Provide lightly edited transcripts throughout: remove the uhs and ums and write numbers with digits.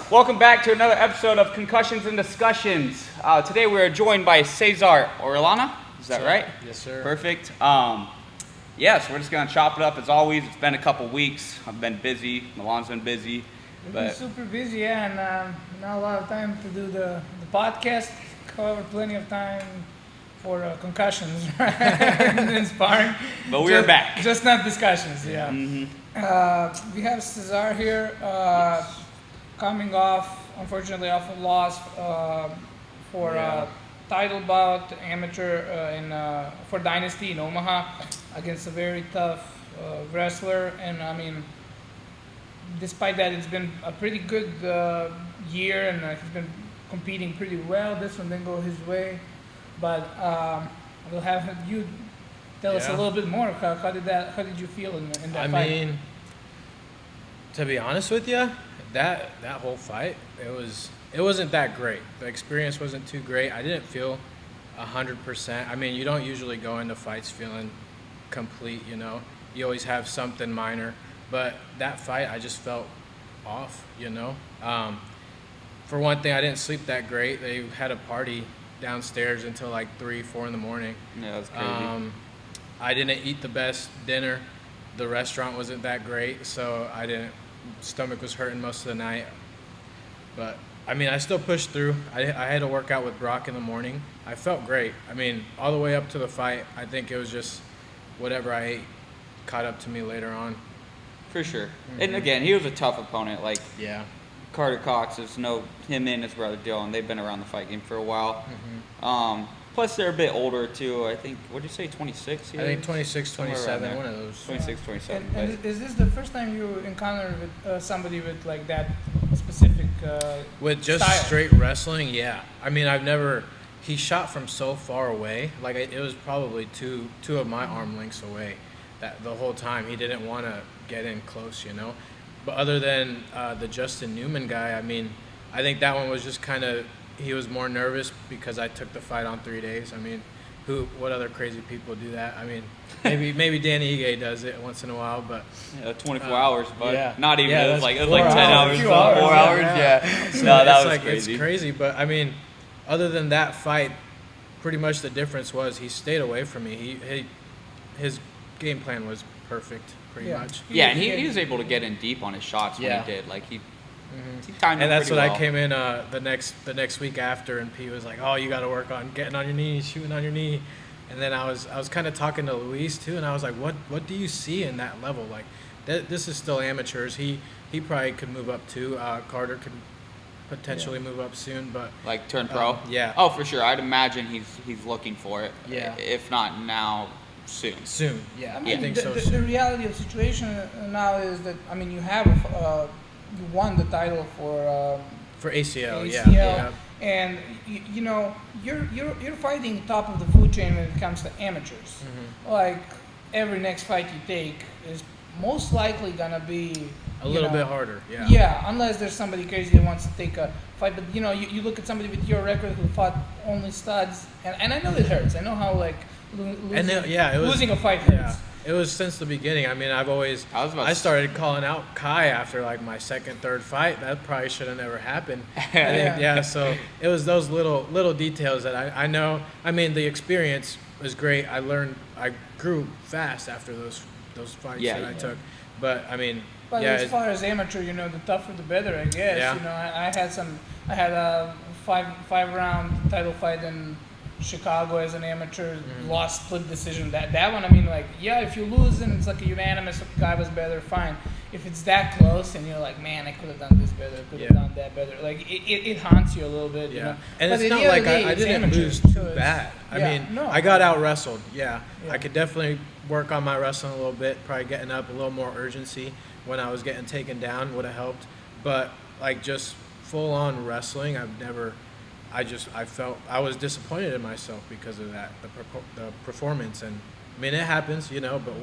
Welcome back to another episode of Concussions and Discussions. Today we are joined by Cesar Orellana. Is that right? Yes, sir. Perfect. So we're just going to chop it up as always. It's been a couple weeks. I've been busy. Milan's been busy. We've been super busy, and not a lot of time to do the podcast. However, plenty of time for concussions, right? and sparring. But we are back. Just not discussions, yeah. Mm-hmm. We have Cesar here, coming off, unfortunately, off a loss for title bout amateur for Dynasty in Omaha against a very tough wrestler. And I mean, despite that, it's been a pretty good year, and he's been competing pretty well. This one didn't go his way, but we'll have you tell us a little bit more. How did you feel in that fight? I mean, to be honest with you, that whole fight, it wasn't that great. The experience wasn't too great. I didn't feel 100%. I mean, you don't usually go into fights feeling complete, you know. You always have something minor. But that fight, I just felt off, you know. For one thing, I didn't sleep that great. They had a party downstairs until like 3, 4 in the morning. Yeah, that's crazy. I didn't eat the best dinner. The restaurant wasn't that great, so stomach was hurting most of the night. But, I mean, I still pushed through. I had to work out with Brock in the morning. I felt great. I mean, all the way up to the fight, I think it was just whatever I ate caught up to me later on. For sure. And again, he was a tough opponent. Like, Yeah. Carter Cox is him and his brother Dylan. They've been around the fight game for a while. Plus, they're a bit older too. I think. What did you say? 26. I think 26, 27, one of those. 26, 27. And is this the first time you encountered with somebody with like that specific With just style? straight wrestling, yeah. I mean, he shot from so far away. Like, it was probably two of my arm lengths away. That the whole time he didn't want to get in close, you know. But other than the Justin Newman guy, I mean, I think that one was just kind of, he was more nervous because I took the fight on 3 days. I mean, what other crazy people do that? I mean, maybe Danny Ige does it once in a while, but 24 hours, but yeah. not even. Yeah, it was like 10 hours. hours, 4 hours, hours. yeah. So So no, that it's was like, crazy. It's crazy, but I mean, other than that fight, pretty much the difference was he stayed away from me. His game plan was perfect, pretty much. Yeah, and he was able to get in deep on his shots when he did. Like he timed And them that's pretty what well. I came in the next week after, and P was like, "Oh, you got to work on getting on your knee, shooting on your knee." And then I was kind of talking to Luis too, and I was like, "What do you see in that level? Like, this is still amateurs. He probably could move up too. Carter could potentially move up soon, but Like turn pro. yeah. Oh, for sure. I'd imagine he's looking for it. Yeah. If not now, soon. soon, yeah. I mean, I think the, so. the, soon. the reality of the situation now is that, I mean, you have you won the title for For ACL, ACL, yeah. and you know you're fighting top of the food chain when it comes to amateurs. Like every next fight you take is most likely gonna be A little bit harder, yeah. Yeah, unless there's somebody crazy that wants to take a fight. But you know, you look at somebody with your record who fought only studs, and I know it hurts. I know how like losing a fight hurts. Yeah, it was since the beginning. I mean, I started calling out Kai after like my second, third fight. That probably should have never happened. So it was those little details that I know. I mean, the experience was great. I grew fast after those fights that I took. But I mean, But as far as amateur, you know, the tougher the better, I guess. Yeah. You know, I had a five round title fight in Chicago as an amateur, lost split decision. That one, I mean, like, yeah, if you lose and it's like a unanimous, guy was better, fine. If it's that close and you're like, man, I could have done this better, I could have done that better, like it haunts you a little bit. You know? And but it's not like I didn't amateur, lose too so bad. I mean, no. I got out wrestled. Yeah, Yeah. I could definitely work on my wrestling a little bit. Probably getting up a little more urgency when I was getting taken down would have helped. But like just full on wrestling, I felt I was disappointed in myself because of that, the performance. And I mean, it happens, you know, but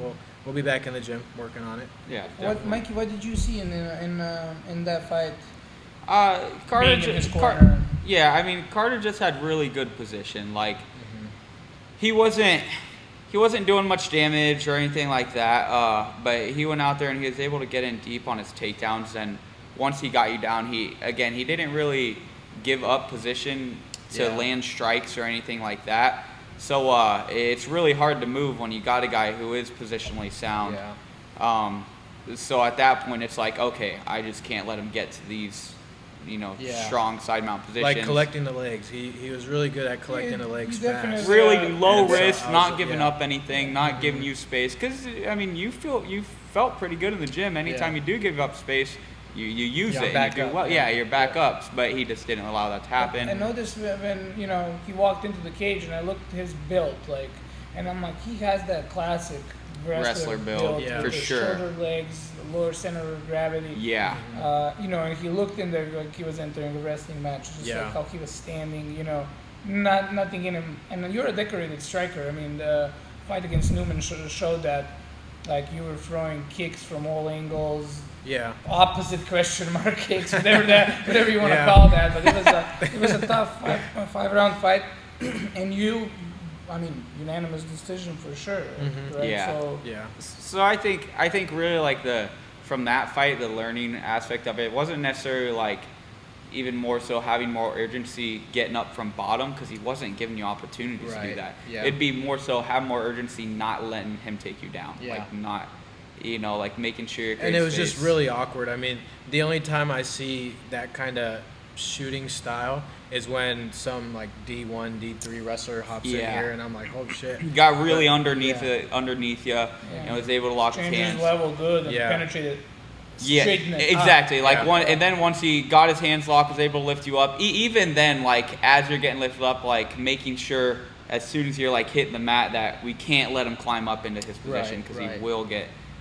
we'll be back in the gym working on it. Yeah. Mikey, what did you see in that fight? Carter Being in his corner. Yeah, I mean, Carter just had really good position. Like, he wasn't doing much damage or anything like that. But he went out there and he was able to get in deep on his takedowns. And once he got you down, he didn't really give up position to land strikes or anything like that. So it's really hard to move when you got a guy who is positionally sound. Yeah. So at that point, it's like, okay, I just can't let him get to these, strong side mount positions. Like collecting the legs. He was really good at collecting the legs fast. Really low And risk, so not giving up anything, not giving you space. Because, I mean, you felt pretty good in the gym. Anytime you do give up space, you use it and you do well. Yeah, you're back up. But he just didn't allow that to happen. I noticed when he walked into the cage and I looked at his build, and I'm like, he has that classic wrestler build for with sure. Shorter legs, the lower center of gravity. Yeah. And he looked in there like he was entering a wrestling match, just like how he was standing. Nothing in him. And you're a decorated striker. I mean, the fight against Newman showed that, like, you were throwing kicks from all angles. Yeah. Opposite question mark kicks, whatever you want to call that. But it was a tough 5-round fight, and unanimous decision for sure. Right? Yeah. So I think really like from that fight, the learning aspect of it wasn't necessarily like even more so having more urgency getting up from bottom because he wasn't giving you opportunities to do that. Yeah. It'd be more so have more urgency, not letting him take you down. Yeah. Like not, like making sure you're and it was just really awkward. I mean, the only time I see that kind of shooting style is when some like D1, D3 wrestler hops in here, and I'm like, oh shit. He got really underneath you, and was able to lock his hands. His level good and penetrated. Exactly. And then once he got his hands locked, was able to lift you up. Even then, like as you're getting lifted up, like making sure as soon as you're like hitting the mat that we can't let him climb up into his position because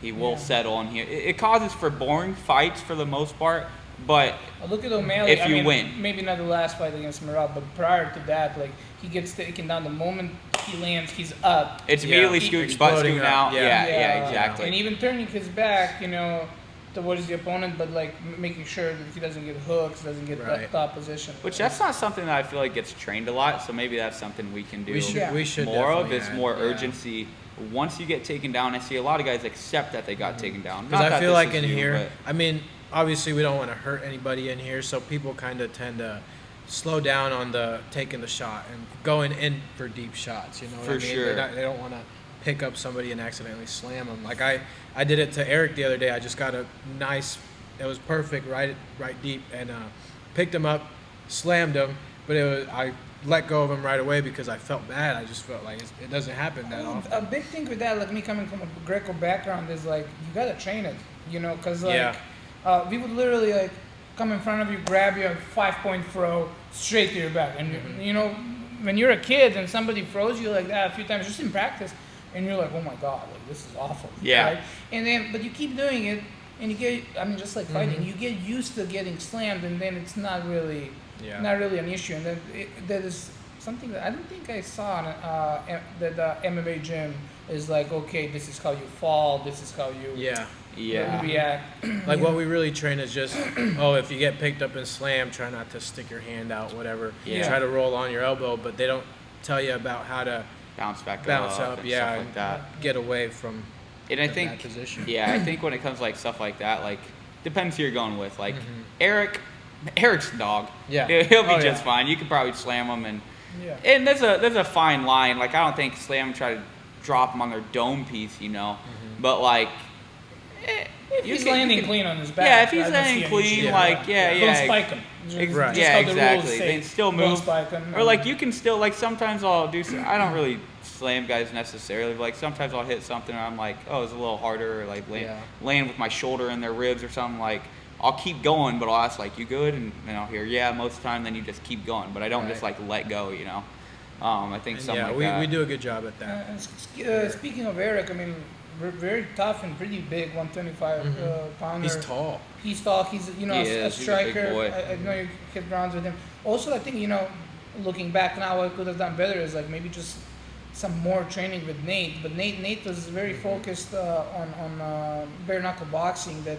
he will settle on here. It causes for boring fights for the most part, but look at O'Malley. Win. Maybe not the last fight against Merab, but prior to that, like he gets taken down the moment he lands, he's up. It's immediately scooting out. Yeah, exactly. And even turning his back, towards the opponent, but like making sure that he doesn't get hooks, doesn't get that top position. Which that's not something that I feel like gets trained a lot. So maybe that's something we can do. We should more of is more urgency. Once you get taken down, I see a lot of guys accept that they got taken down. Because I feel like in here, I mean, obviously we don't want to hurt anybody in here, so people kind of tend to slow down on the taking the shot and going in for deep shots. You know what I mean? Sure. They don't want to pick up somebody and accidentally slam them. Like I did it to Eric the other day. I just got a nice, it was perfect, right deep, and picked him up, slammed him, but I let go of him right away because I felt bad. I just felt like it doesn't happen that often. A big thing with that, like me coming from a Greco background, is like you gotta train it, because like we would literally like come in front of you, grab you, 5-point throw straight to your back, and when you're a kid and somebody throws you like that a few times just in practice, and you're like, oh my god, like this is awful. Yeah. Right? And then, but you keep doing it, and you get, just like fighting, you get used to getting slammed, and then it's not really an issue. And then that is something that I don't think I saw in the MMA gym is like, okay, this is how you fall, this is how you react. Like what we really train is just, if you get picked up and slammed, try not to stick your hand out, whatever. Try to roll on your elbow, but they don't tell you about how to bounce up, and stuff like that. Get away from that position. Yeah, I think when it comes like stuff like that, like depends who you're going with. Like Eric's a dog. Yeah, he'll be just fine. You could probably slam him and there's a fine line. Like I don't think slam and try to drop him on their dome piece, but like. If he's landing clean on his back. If he's landing clean, don't spike him. Exactly. They still move. Don't spike him. Or like you can still like sometimes I'll do. I don't really slam guys necessarily, but like sometimes I'll hit something and I'm like, it's a little harder, or like land with my shoulder in their ribs or something. Like I'll keep going, but I'll ask like, you good? And I'll hear most of the time. Then you just keep going, but I don't just like let go. I think something like that. We do a good job at that. Speaking of Eric, we're very tough and pretty big, 125 pounder. He's tall. He's a striker. I know you hit rounds with him. Also, I think looking back now, what I could have done better is like maybe just some more training with Nate. But Nate was very focused on bare knuckle boxing. That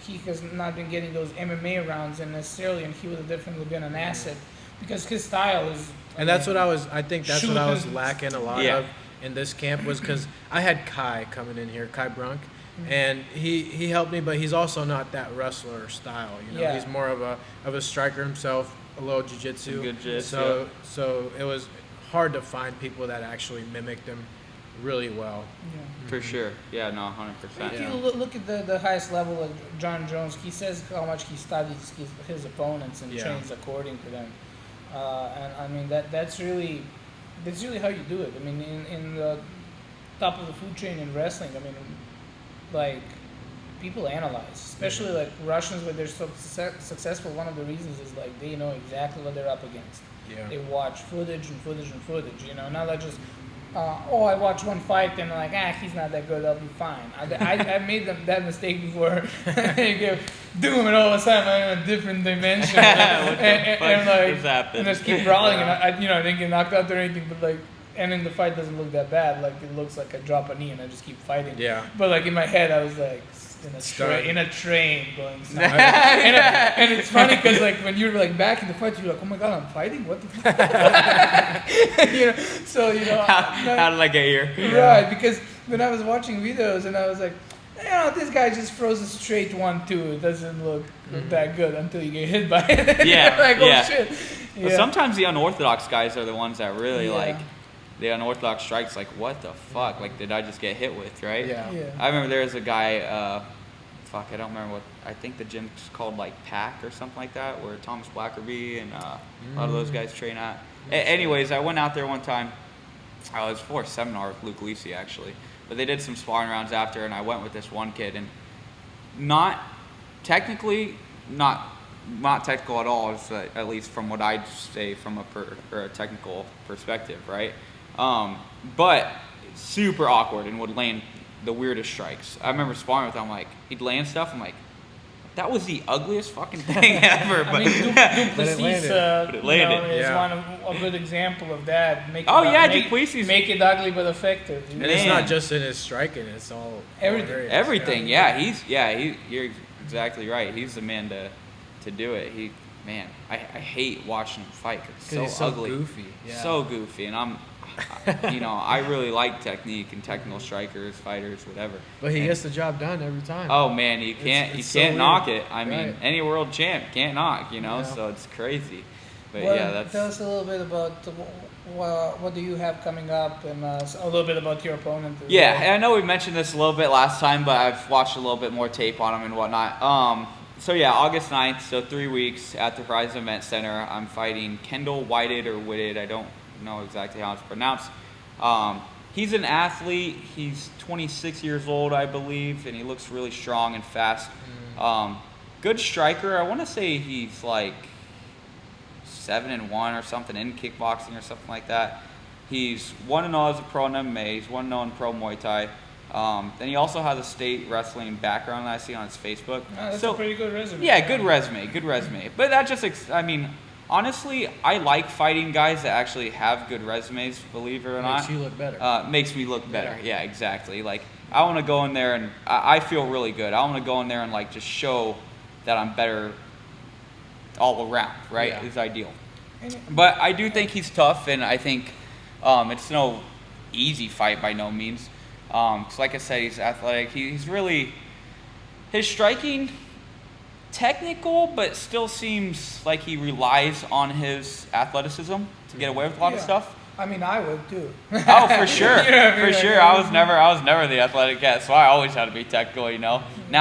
he has not been getting those MMA rounds and necessarily, and he would have definitely been an asset because his style is. And that's what I think that's what I was shoot. lacking a lot Yeah. of in this camp was because I had Kai coming in here, Kai Brunk, and he helped me, but he's also not that wrestler style. Yeah. He's more of a striker himself, a little jiu-jitsu. Good jiu, So it was hard to find people that actually mimicked him really well. Yeah. For sure. Yeah, no, 100%. If Yeah. you look at the highest level, like John Jones, he says how much he studies his opponents and Yeah. trains according to them. And I mean that's really how you do it. I mean, in the top of the food chain in wrestling, I mean, like people analyze, especially like Russians when they're so successful. One of the reasons is like they know exactly what they're up against. Yeah. They watch footage and footage and footage. Not like just. I watched one fight and I'm like, he's not that good, I'll be fine. I made that mistake before. You go, doom, and all of a sudden I'm in a different dimension. What the and fuck like, just happened? and just keep brawling, and I didn't get knocked out or anything, but like, and then the fight doesn't look that bad. Like it looks like I drop a knee and I just keep fighting. Yeah. But like in my head, I was like in a train going. And it's funny because like when you're like back in the fight, you're like, oh my god, I'm fighting. What the fuck? So How did I get here? right? Because when I was watching videos and I was like, this guy just throws a straight 1-2. It doesn't look that good until you get hit by it. Yeah, Like, yeah. oh shit. But sometimes the unorthodox guys are the ones that really Yeah. like the unorthodox strikes. Like, what the fuck? Like, did I just get hit with? Right? Yeah. Yeah. I remember there was a guy. I don't remember what. I think the gym's called like Pack or something like that, where Thomas Blackerby and a lot of those guys train at. Anyways, I went out there one time. I was for a seminar with Luke Lisi actually, but they did some sparring rounds after, and I went with this one kid, and not technically not technical at all, at least from what I'd say from a technical perspective, right? But super awkward and would land the weirdest strikes. I remember sparring with him, like, he'd land stuff, I'm like, that was the ugliest fucking thing ever. But I mean, Duplessis But it landed. is Yeah. one of a good example of that. Duplessis. Make it ugly but effective. And it's Man. not just in his striking; it's all Everything. areas. Everything, you're exactly right. He's the man to do it. I hate watching him fight 'cause it's 'Cause he's so so ugly, goofy. Yeah. so goofy, and I really like technique and technical strikers, fighters, whatever. But he And- gets the job done every time. Oh man, you it's so can't weird. knock it. I mean, Right. any world champ can't knock, Yeah. so it's crazy. But Well, yeah, that's tell us a little bit about what do you have coming up, and a little bit about your opponent. As yeah. well. And I know we mentioned this a little bit last time, but I've watched a little bit more tape on him and whatnot. So yeah, August 9th, so 3 weeks at the Horizon Event Center. I'm fighting Kendall Whited or Whitted. I don't know exactly how it's pronounced. He's an athlete. He's 26 years old, I believe, and he looks really strong and fast. Good striker. I want to say he's like 7-1 or something in kickboxing or something like that. He's 1-0 as a pro in MMA. He's 1-0 in pro Muay Thai. Then he also has a state wrestling background that I see on his Facebook. That's a pretty good resume. Yeah, good resume. But that just, honestly, I like fighting guys that actually have good resumes, believe it or not. Makes you look better. Makes me look better. Yeah. Yeah, exactly. Like, I want to go in there and I feel really good. I want to go in there and like just show that I'm better all around, right? Yeah. Is ideal. But I do think he's tough, and I think it's no easy fight by no means. 'Cause like I said, he's athletic. He's really, his striking, technical, but still seems like he relies on his athleticism to get away with a lot of Yeah. stuff. I mean, I would too. Oh, for sure, Yeah, I mean, for sure. I was never the athletic cat, so I always had to be technical. Now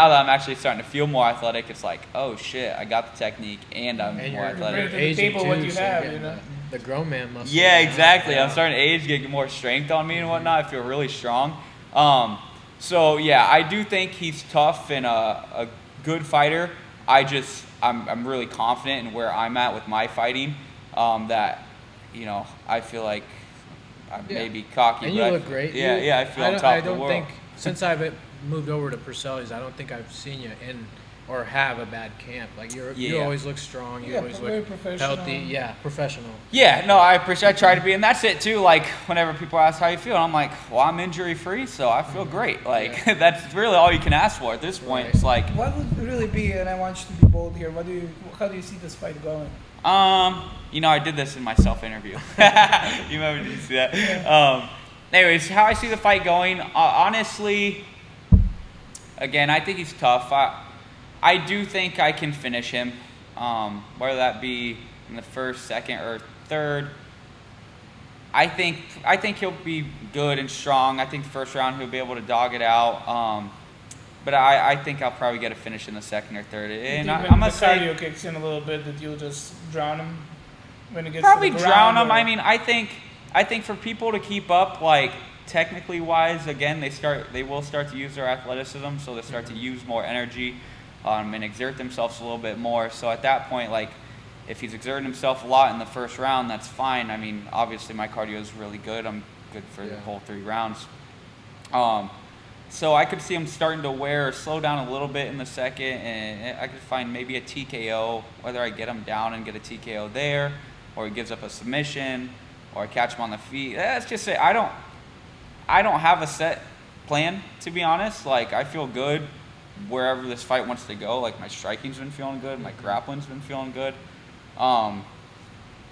that I'm actually starting to feel more athletic, it's like, oh shit, I got the technique and I'm And more you're athletic. bringing to the aging table what too, you so have, you're you know? getting the grown man muscle. Yeah, exactly. Yeah. I'm starting to age, get more strength on me and whatnot. I feel really strong. So yeah, I do think he's tough and a good fighter. I'm really confident in where I'm at with my fighting. That I feel like I may be cocky. And but you I look feel- great. Yeah, You- yeah. I feel on don't- top I of the don't world. think since I've moved over to Purcell's, I don't think I've seen you or have a bad camp. Like you Yeah. always look strong. You always very look professional. healthy. Yeah, professional. Yeah, no, I appreciate. I try to be, and that's it too. Like whenever people ask how you feel, I'm like, well, I'm injury free, so I feel great. Like that's really all you can ask for at this point. Right. It's like, What would really be, and I want you to be bold here. How do you see this fight going? I did this in my self interview. You remember? Did you see that? Anyways, how I see the fight going, honestly, again, I think he's tough. I do think I can finish him, whether that be in the first, second, or third. I think he'll be good and strong. I think the first round he'll be able to dog it out. But I think I'll probably get a finish in the second or third. And I'm when gonna the say cardio kicks in a little bit, that you'll just drown him when it gets probably to the drown ground, him. I mean, I think for people to keep up, like technically wise, again, they will start to use their athleticism, so they start to use more energy and exert themselves a little bit more. So at that point, like if he's exerting himself a lot in the first round, that's fine. I mean, obviously my cardio is really good. I'm good for the whole 3 rounds. So I could see him starting to slow down a little bit in the second, and I could find maybe a TKO, whether I get him down and get a TKO there, or he gives up a submission, or I catch him on the feet. Let's just say I don't have a set plan, to be honest. Like I feel good wherever this fight wants to go. Like my striking's been feeling good, my grappling's been feeling good.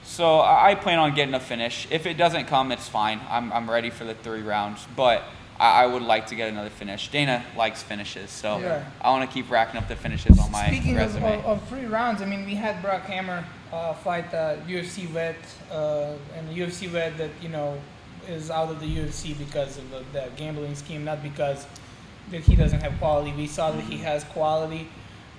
So I plan on getting a finish. If it doesn't come, it's fine. I'm ready for the 3 rounds, but I would like to get another finish. Dana likes finishes, so I want to keep racking up the finishes on my resume. Speaking of 3 rounds, I mean, we had Brock Hammer fight UFC vet, and the UFC vet that, is out of the UFC because of the gambling scheme, not because that he doesn't have quality. We saw that he has quality.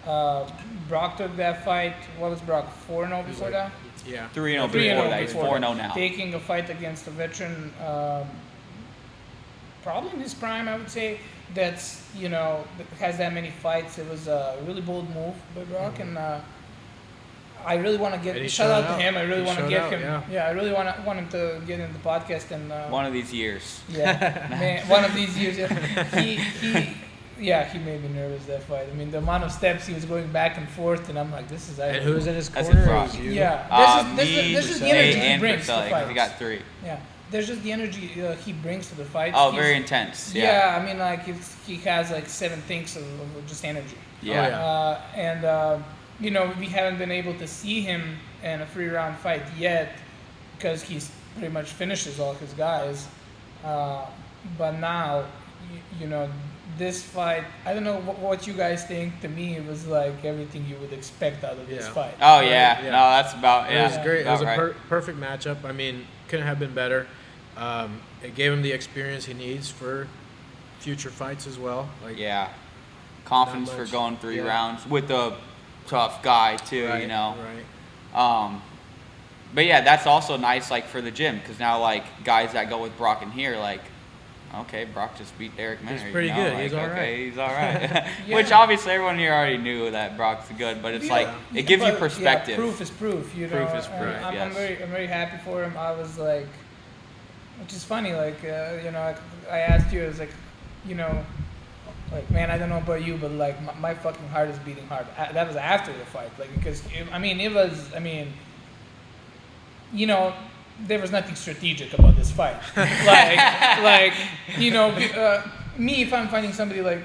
Brock took that fight. What was Brock, 4-0 before that? Yeah. 3-0 before that. He's 4-0 now. Taking a fight against a veteran, probably in his prime, I would say, that's, that has that many fights. It was a really bold move by Brock, and I really want to get shout out to him. I really want to get him. Yeah, I really want him to get in the podcast and one of these years. Yeah, man, one of these years. He made me nervous, that fight. I mean, the amount of steps he was going back and forth, and I'm like, this is. And who was in his corner? That's Brock. It was you. Yeah, this is the energy he brings to the fight. He got 3. Yeah, there's just the energy he brings to the fight. Oh, very intense. Yeah. I mean, like he has like 7 thinks of just energy. Yeah. We haven't been able to see him in a 3-round fight yet because he's pretty much finishes all his guys. But now, this fight, I don't know what you guys think. To me, it was like everything you would expect out of this fight. Oh, yeah. No, that's about, It was great. It was right. a perfect matchup. I mean, couldn't have been better. It gave him the experience he needs for future fights as well. Confidence for going 3 rounds with a tough guy, too, Right. But, yeah, that's also nice, like, for the gym, because now, like, guys that go with Brock in here, like, okay, Brock just beat Derek Minner. He's pretty good. Like, he's all right. He's all right. Which obviously everyone here already knew that Brock's good, but it's it gives you perspective. Yeah, proof is proof. Proof is proof. I'm very happy for him. I was like, which is funny. Like, I asked you, I was like, like, man, I don't know about you, but like my fucking heart is beating hard. That was after the fight, like, because there was nothing strategic about this fight. Me, if I'm fighting somebody like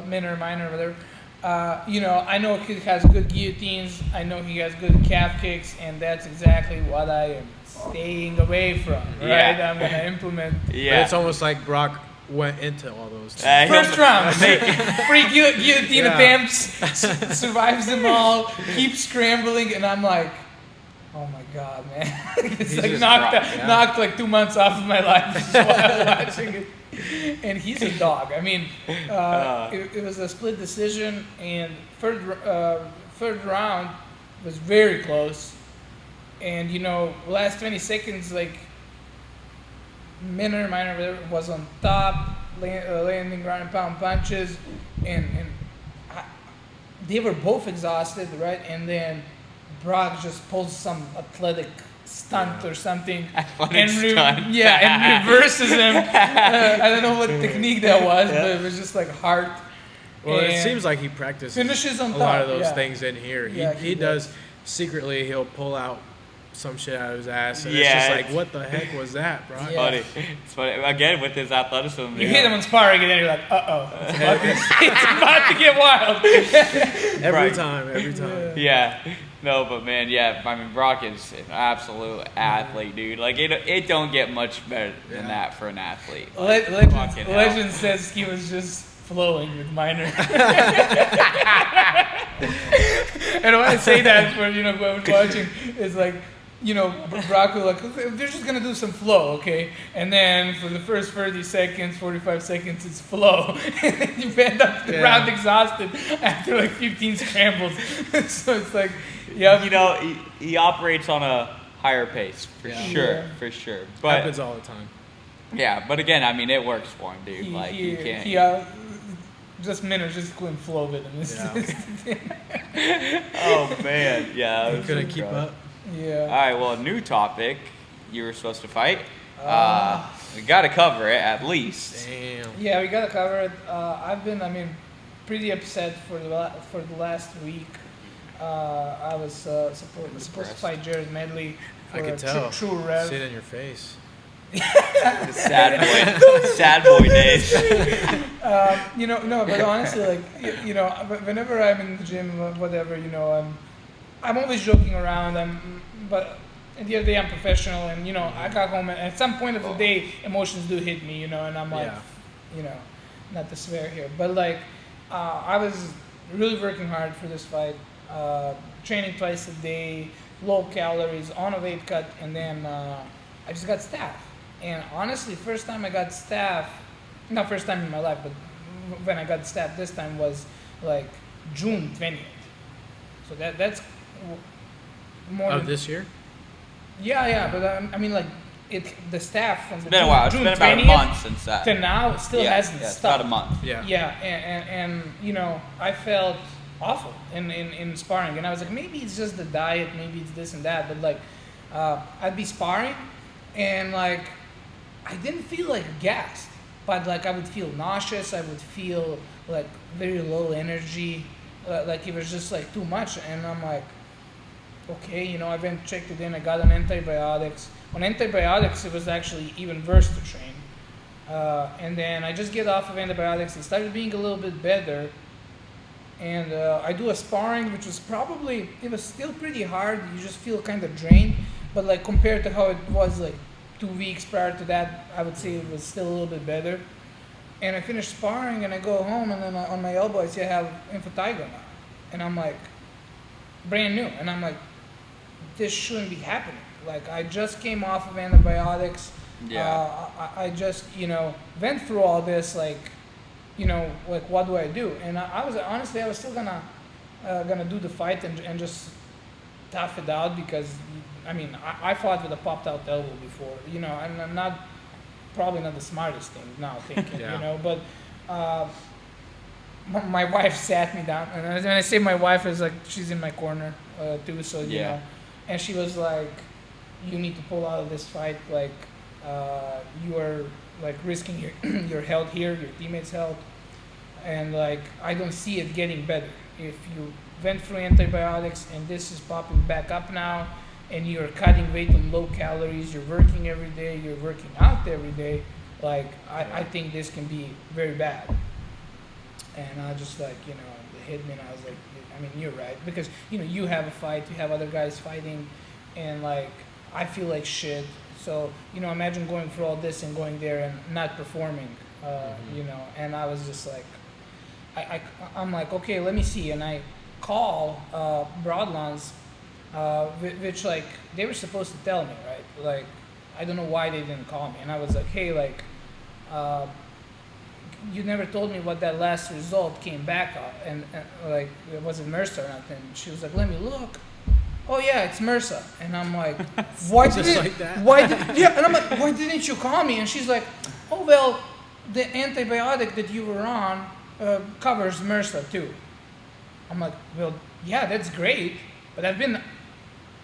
Minner or Miner or whatever, I know he has good guillotines. I know he has good calf kicks, and that's exactly what I am staying away from. Right? Yeah. I'm gonna implement. Yeah. But it's almost like Brock went into all those. First round, free guillotine attempts, survives them all, keeps scrambling, and I'm like, oh my god, man! It's like knocked like 2 months off of my life just while watching it. And he's a dog. I mean, it was a split decision, and third round was very close. And last 20 seconds, like Miner was on top, landing ground and pound punches, and they were both exhausted, right? And then Brock just pulls some athletic stunt or something, and reverses him. I don't know what technique that was, but it was just like hard. Well, it And seems like he practices finishes on a lot top, of those yeah. things in here. Yeah, he he does secretly. He'll pull out some shit out of his ass, and Yeah, it's just like, it's- what the heck was that, bro? Yeah. Funny. It's funny. Again, with his athleticism. You hit him on sparring, and then you're like, it's about to get wild. Every Right. time. Yeah. No, but man, yeah. I mean, Brock is an absolute athlete, dude. Like, it don't get much better than that for an athlete. Fucking hell. Legend says he was just flowing with Minor. And when I say that, for when I was watching, it's like, Brock was like, they're just gonna do some flow, okay? And then for the first 30 seconds, 45 seconds, it's flow. And then you end up the round exhausted after like 15 scrambles. So it's like, yeah. He operates on a higher pace for sure, Yeah. for sure. But Happens all the time. yeah, but again, I mean, it works for him, dude. Like, you can't. Just Minor just couldn't flow with him. Oh man, yeah. He couldn't keep up. Yeah. All right, well, new topic. You were supposed to fight. We got to cover it at least. Damn. Yeah, we gotta cover it. I've been, pretty upset for the last week. I was supposed to fight Jared Medley for I could tell. True Rev. See it in your face. The sad boy days. No, but honestly, like, whenever I'm in the gym, whatever, I'm always joking around. But at the end of the day, I'm professional, and I got home, and at some point of the day, emotions do hit me, and I'm like, not to swear here, but like, I was really working hard for this fight, training twice a day, low calories, on a weight cut, and then I just got staph. And honestly, first time I got staph, not first time in my life, but when I got staph this time was like June 20th. So that's more Of than this year? Yeah, but the staph from the It's been a while. It's June been about 20th a month since that. to now it still hasn't It's stopped. about a month. Yeah. Yeah, and I felt awful in sparring, and I was like, maybe it's just the diet, maybe it's this and that, but like, I'd be sparring, and like, I didn't feel like gassed, but like I would feel nauseous, I would feel like very low energy, like it was just like too much, and I'm like, okay, I went checked it in, I got on antibiotics. On antibiotics, it was actually even worse to train. And then I just get off of antibiotics, it started being a little bit better, and I do a sparring, which was it was still pretty hard, you just feel kind of drained, but like compared to how it was like 2 weeks prior to that, I would say it was still a little bit better. And I finished sparring, and I go home, and then on my elbow I see I have impetigo now. And I'm like, brand new, and I'm like, this shouldn't be happening. Like, I just came off of antibiotics. Yeah. I just, went through all this, like, like, what do I do? And I was still gonna do the fight and just tough it out, because, I fought with a popped out elbow before, and I'm probably not the smartest thing now thinking, but my wife sat me down, and when I say my wife, is like, she's in my corner too, so, and she was like, you need to pull out of this fight, like, you are like risking your health here, your teammates' health, and like, I don't see it getting better. If you went through antibiotics and this is popping back up now, and you're cutting weight on low calories, you're working every day, you're working out every day, like, I think this can be very bad. And I just like, it hit me, and I was like, you're right, because, you have a fight, you have other guys fighting, and like, I feel like shit. So, imagine going through all this and going there and not performing, and I was just like, I'm like, okay, let me see. And I call Broadlands, which like, they were supposed to tell me, right? Like, I don't know why they didn't call me. And I was like, hey, like, you never told me what that last result came back on, and like, was it MRSA or not? And she was like, let me look. Oh yeah, it's MRSA. And I'm like, why And I'm like, why didn't you call me? And she's like, oh well, the antibiotic that you were on covers MRSA too. I'm like, well, yeah, that's great, but I've been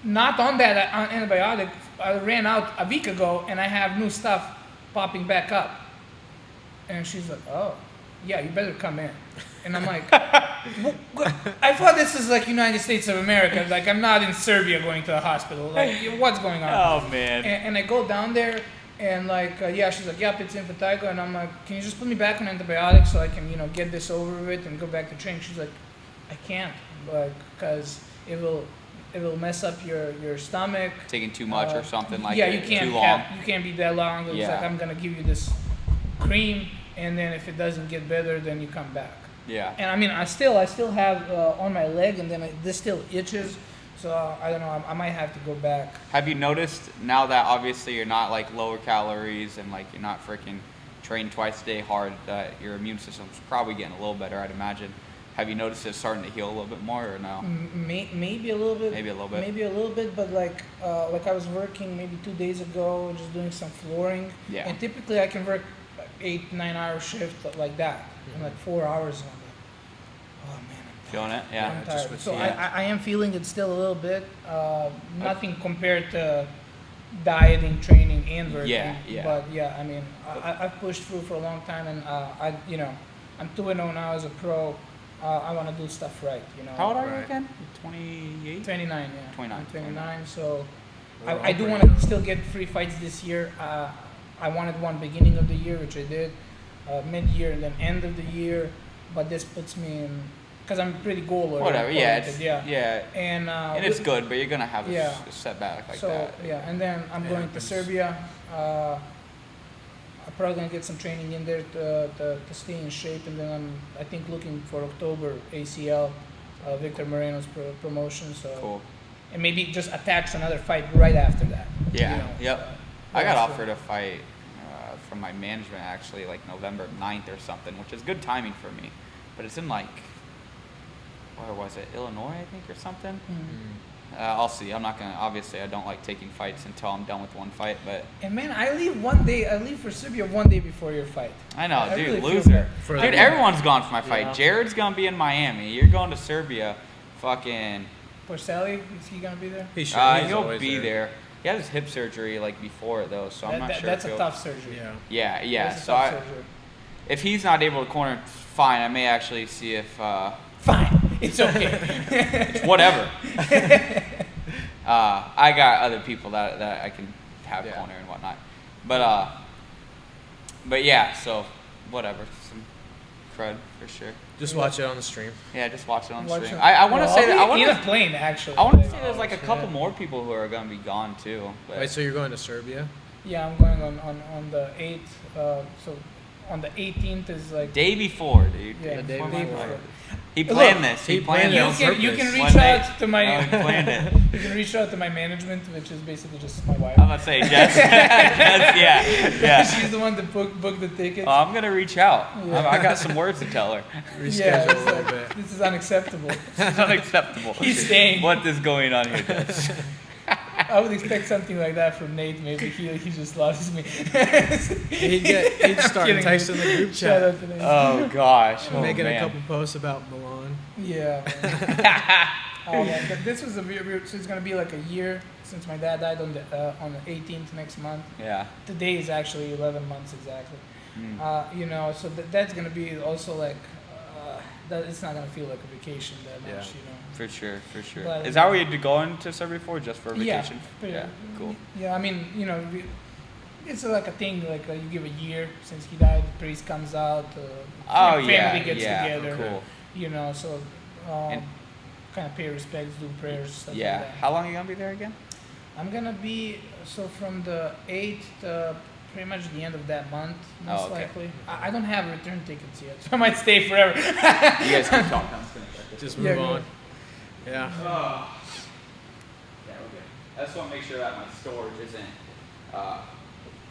not on that antibiotic. I ran out a week ago, and I have new stuff popping back up. And she's like, oh, yeah, you better come in. And I'm like, I thought this is like United States of America. Like, I'm not in Serbia going to the hospital. Like, what's going on? Oh, man. And I go down there, and like, yeah, she's like, yep, it's impetigo. And I'm like, can you just put me back on antibiotics so I can, get this over with and go back to training? She's like, I can't, like, because it will mess up your stomach. Taking too much or something like yeah, that. you can't Too long. you can't be that long. It's like, I'm gonna give you this cream, and then if it doesn't get better, then you come back. Yeah. And I mean, I still have on my leg, and then this still itches. So I don't know. I might have to go back. Have you noticed now that obviously you're not like lower calories and like you're not freaking trained twice a day hard, that your immune system's probably getting a little better, I'd imagine. Have you noticed it starting to heal a little bit more or no? Maybe a little bit. Maybe a little bit. Maybe a little bit, but like I was working maybe 2 days ago, just doing some flooring. Yeah. And typically I can work 8-9 hour shift like that, in like 4 hours. And I'm like, oh man. Feeling it? Yeah. I'm just tired. with So heat. I am feeling it still a little bit. Nothing compared to dieting, training, and working. Yeah, yeah. But yeah, I mean, I've pushed through for a long time, and I'm 2-0 now as a pro. I want to do stuff right. How old are you Right. again? 28? 29, yeah. 29. I'm 29, so We're I do all want to still get 3 fights this year. I wanted one beginning of the year, which I did, mid-year, and then end of the year. But this puts me in, because I'm pretty goal Whatever, yeah. It's, oriented, yeah. yeah. And It's good, but you're going to have a yeah. setback like so that. yeah, and then I'm It going happens. to Serbia. I'm probably gonna get some training in there to stay in shape, and then I think looking for October ACL, Victor Moreno's promotion. So Cool. and maybe just attach another fight right after that. Yeah, yep. I got that's offered a fight from my management actually like November 9th or something, which is good timing for me. But it's in like, where was it? Illinois, I think, or something. I'll see. I'm not gonna. Obviously, I don't like taking fights until I'm done with one fight. But And man, I leave for Serbia 1 day before your fight. I know, I dude, really feel loser. bad. For Dude, the- everyone's gone for my fight. Yeah. Jared's gonna be in Miami. You're going to Serbia. Fucking. Porcelli, is he gonna be there? He's He'll always be there. He had his hip surgery like before it though, so I'm not sure. That's if a he'll- tough surgery. Yeah. Yeah. That's a So tough surgery. if he's not able to corner, fine. I may actually see if Fine, it's okay. whatever. I got other people that I can have Yeah. corner and whatnot, but yeah. So whatever, some crud for sure. Just watch it on the stream. Yeah, just watch it on Watch stream. it. I want to Well, say I'll that I be want in a to. plane actually. I want to say there's like a shit. couple more people who are gonna be gone too. But Wait, so you're going to Serbia? Yeah, I'm going on the 8th. So on the 18th is like day before, dude. yeah, the day day before. before. He planned Look, this. he He planned planned it it. on You can purpose. reach One day. out to my Oh, he planned it. you can reach out to my management, which is basically just my wife. I'm gonna say Jess. yeah. She's the one that booked the tickets. I'm gonna reach out. Yeah. I got some words to tell her. Reschedule yeah, a it's little like, bit. this is unacceptable. It's unacceptable. He's staying. What is going on here, Jess? I would expect something like that from Nate. Maybe he just loves me. He'd start Kidding, texting the group Shout chat, out to Nate. Oh gosh. Oh, making man. a couple posts about Milan. Yeah. Man. Oh man, but this was a weird. So it's gonna be like a year since my dad died on the 18th next month. Yeah. Today is actually 11 months exactly. Mm. So that's gonna be also like that. It's not gonna feel like a vacation that Yeah. much, For sure. But- Is that what you're going to Serbia for? Just for a vacation? Yeah. Cool. Yeah, I mean, it's like a thing. Like you give a year since he died, the priest comes out. Oh family yeah. gets yeah. together. Cool. So And- kind of pay respects, do prayers, stuff Yeah. like that. How long are you gonna be there again? I'm gonna be from the 8th to pretty much the end of that month, most okay. likely. I don't have return tickets yet, so I might stay forever. You guys can talk. I'm just gonna check this. Just Yeah, move go on. ahead. Yeah. Yeah, we're good. I just want to make sure that my storage isn't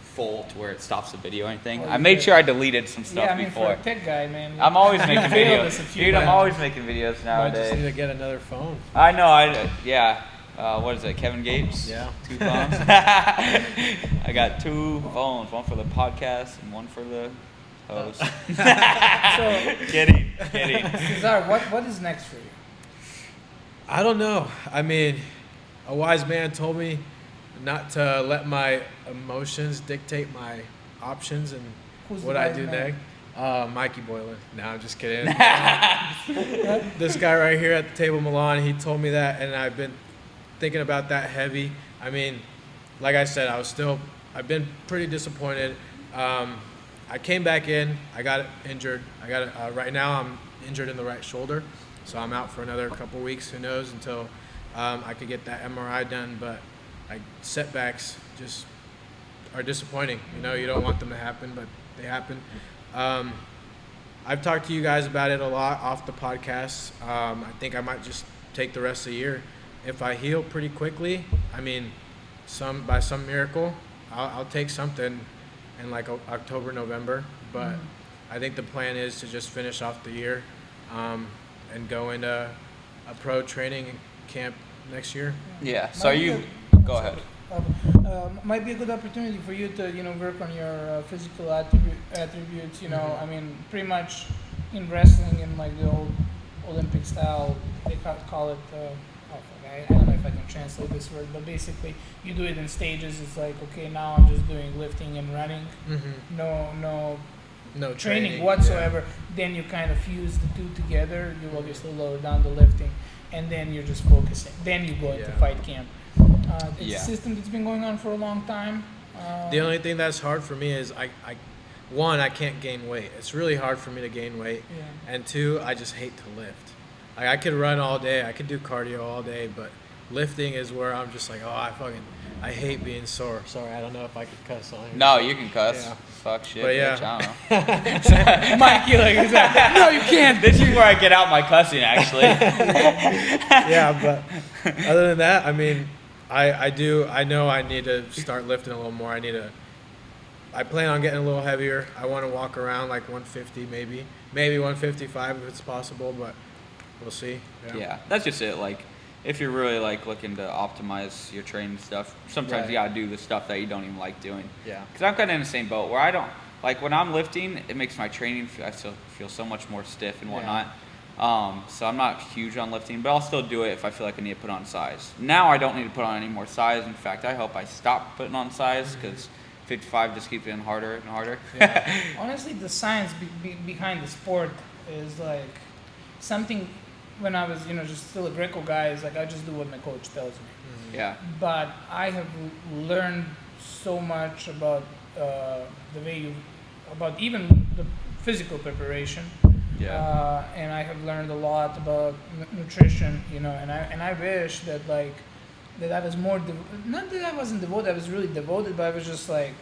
full to where it stops the video or anything. Oh, I made yeah. sure I deleted some stuff Yeah, I mean, before. for a tech guy, man. I'm always making failed us a videos. few Dude, I'm times. always making videos Might just need nowadays. to get another phone. I know, yeah. What is it, Kevin Gates? Yeah. 2 phones. I got 2 phones, one for the podcast and one for the host. So, kidding. Cesar, what is next for you? I don't know. I mean, a wise man told me not to let my emotions dictate my options and Who's the what I wise do man? next. Mikey Boylan. No, I'm just kidding. This guy right here at the table, Milan, he told me that, and I've been thinking about that heavy. I mean, like I said, I've been pretty disappointed. I came back in, I got injured. Right now I'm injured in the right shoulder, so I'm out for another couple weeks, who knows, until I could get that MRI done. But setbacks just are disappointing. You don't want them to happen, but they happen. I've talked to you guys about it a lot off the podcast. I think I might just take the rest of the year. If I heal pretty quickly, I mean, by some miracle, I'll take something in like October, November. But I think the plan is to just finish off the year and go into a pro training camp next year. Yeah. So go ahead. Might be a good opportunity for you to work on your physical attributes. I mean, pretty much in wrestling, in like the old Olympic style, they call it. I don't know if I can translate this word, but basically you do it in stages. It's like, okay, now I'm just doing lifting and running. No training whatsoever. Yeah. Then you kind of fuse the two together. You obviously lower down the lifting, and then you're just focusing. Then you go into fight camp. It's a system that's been going on for a long time. The only thing that's hard for me is I can't gain weight. It's really hard for me to gain weight. Yeah. And two, I just hate to lift. I could run all day, I could do cardio all day, but lifting is where I'm just like, I hate being sore. Sorry, I don't know if I could cuss on here. No, you can cuss. Yeah. Fuck shit, but bitch, I don't know. Mikey, like, no, you can't. This is where I get out my cussing, actually. Yeah, but other than that, I mean, I know I need to start lifting a little more. I plan on getting a little heavier. I want to walk around like 150 maybe 155 if it's possible, but we'll see. Yeah, that's just it. Like, if you're really like looking to optimize your training stuff, sometimes you gotta do the stuff that you don't even like doing. Yeah. Because I'm kind of in the same boat where I don't like when I'm lifting, it makes my training feel so much more stiff and whatnot. So I'm not huge on lifting, but I'll still do it if I feel like I need to put on size. Now I don't need to put on any more size. In fact, I hope I stop putting on size because 55 just keeps getting harder and harder. Yeah. Honestly, the science behind the sport is like something. When I was, just still a Greco guy, is like I just do what my coach tells me. Yeah. But I have learned so much about the way about even the physical preparation. Yeah. And I have learned a lot about nutrition, and I wish that that I was more not that I wasn't devoted. I was really devoted, but I was just like,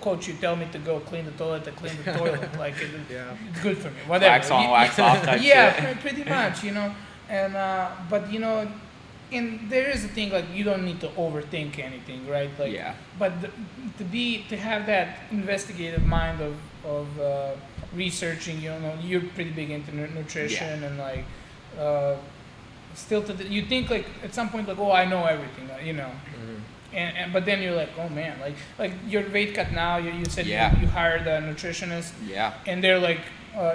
coach, you tell me to go clean the toilet, I clean the toilet. Like it's good for me. Whatever. Wax on, wax off type shit. Pretty much, And but and there is a thing like you don't need to overthink anything, right? Like, But to have that investigative mind of researching, you're pretty big into nutrition and like still you think like at some point like, oh, I know everything, And but then you're like, oh man, like your weight cut now. You said you hired a nutritionist. Yeah. And they're like,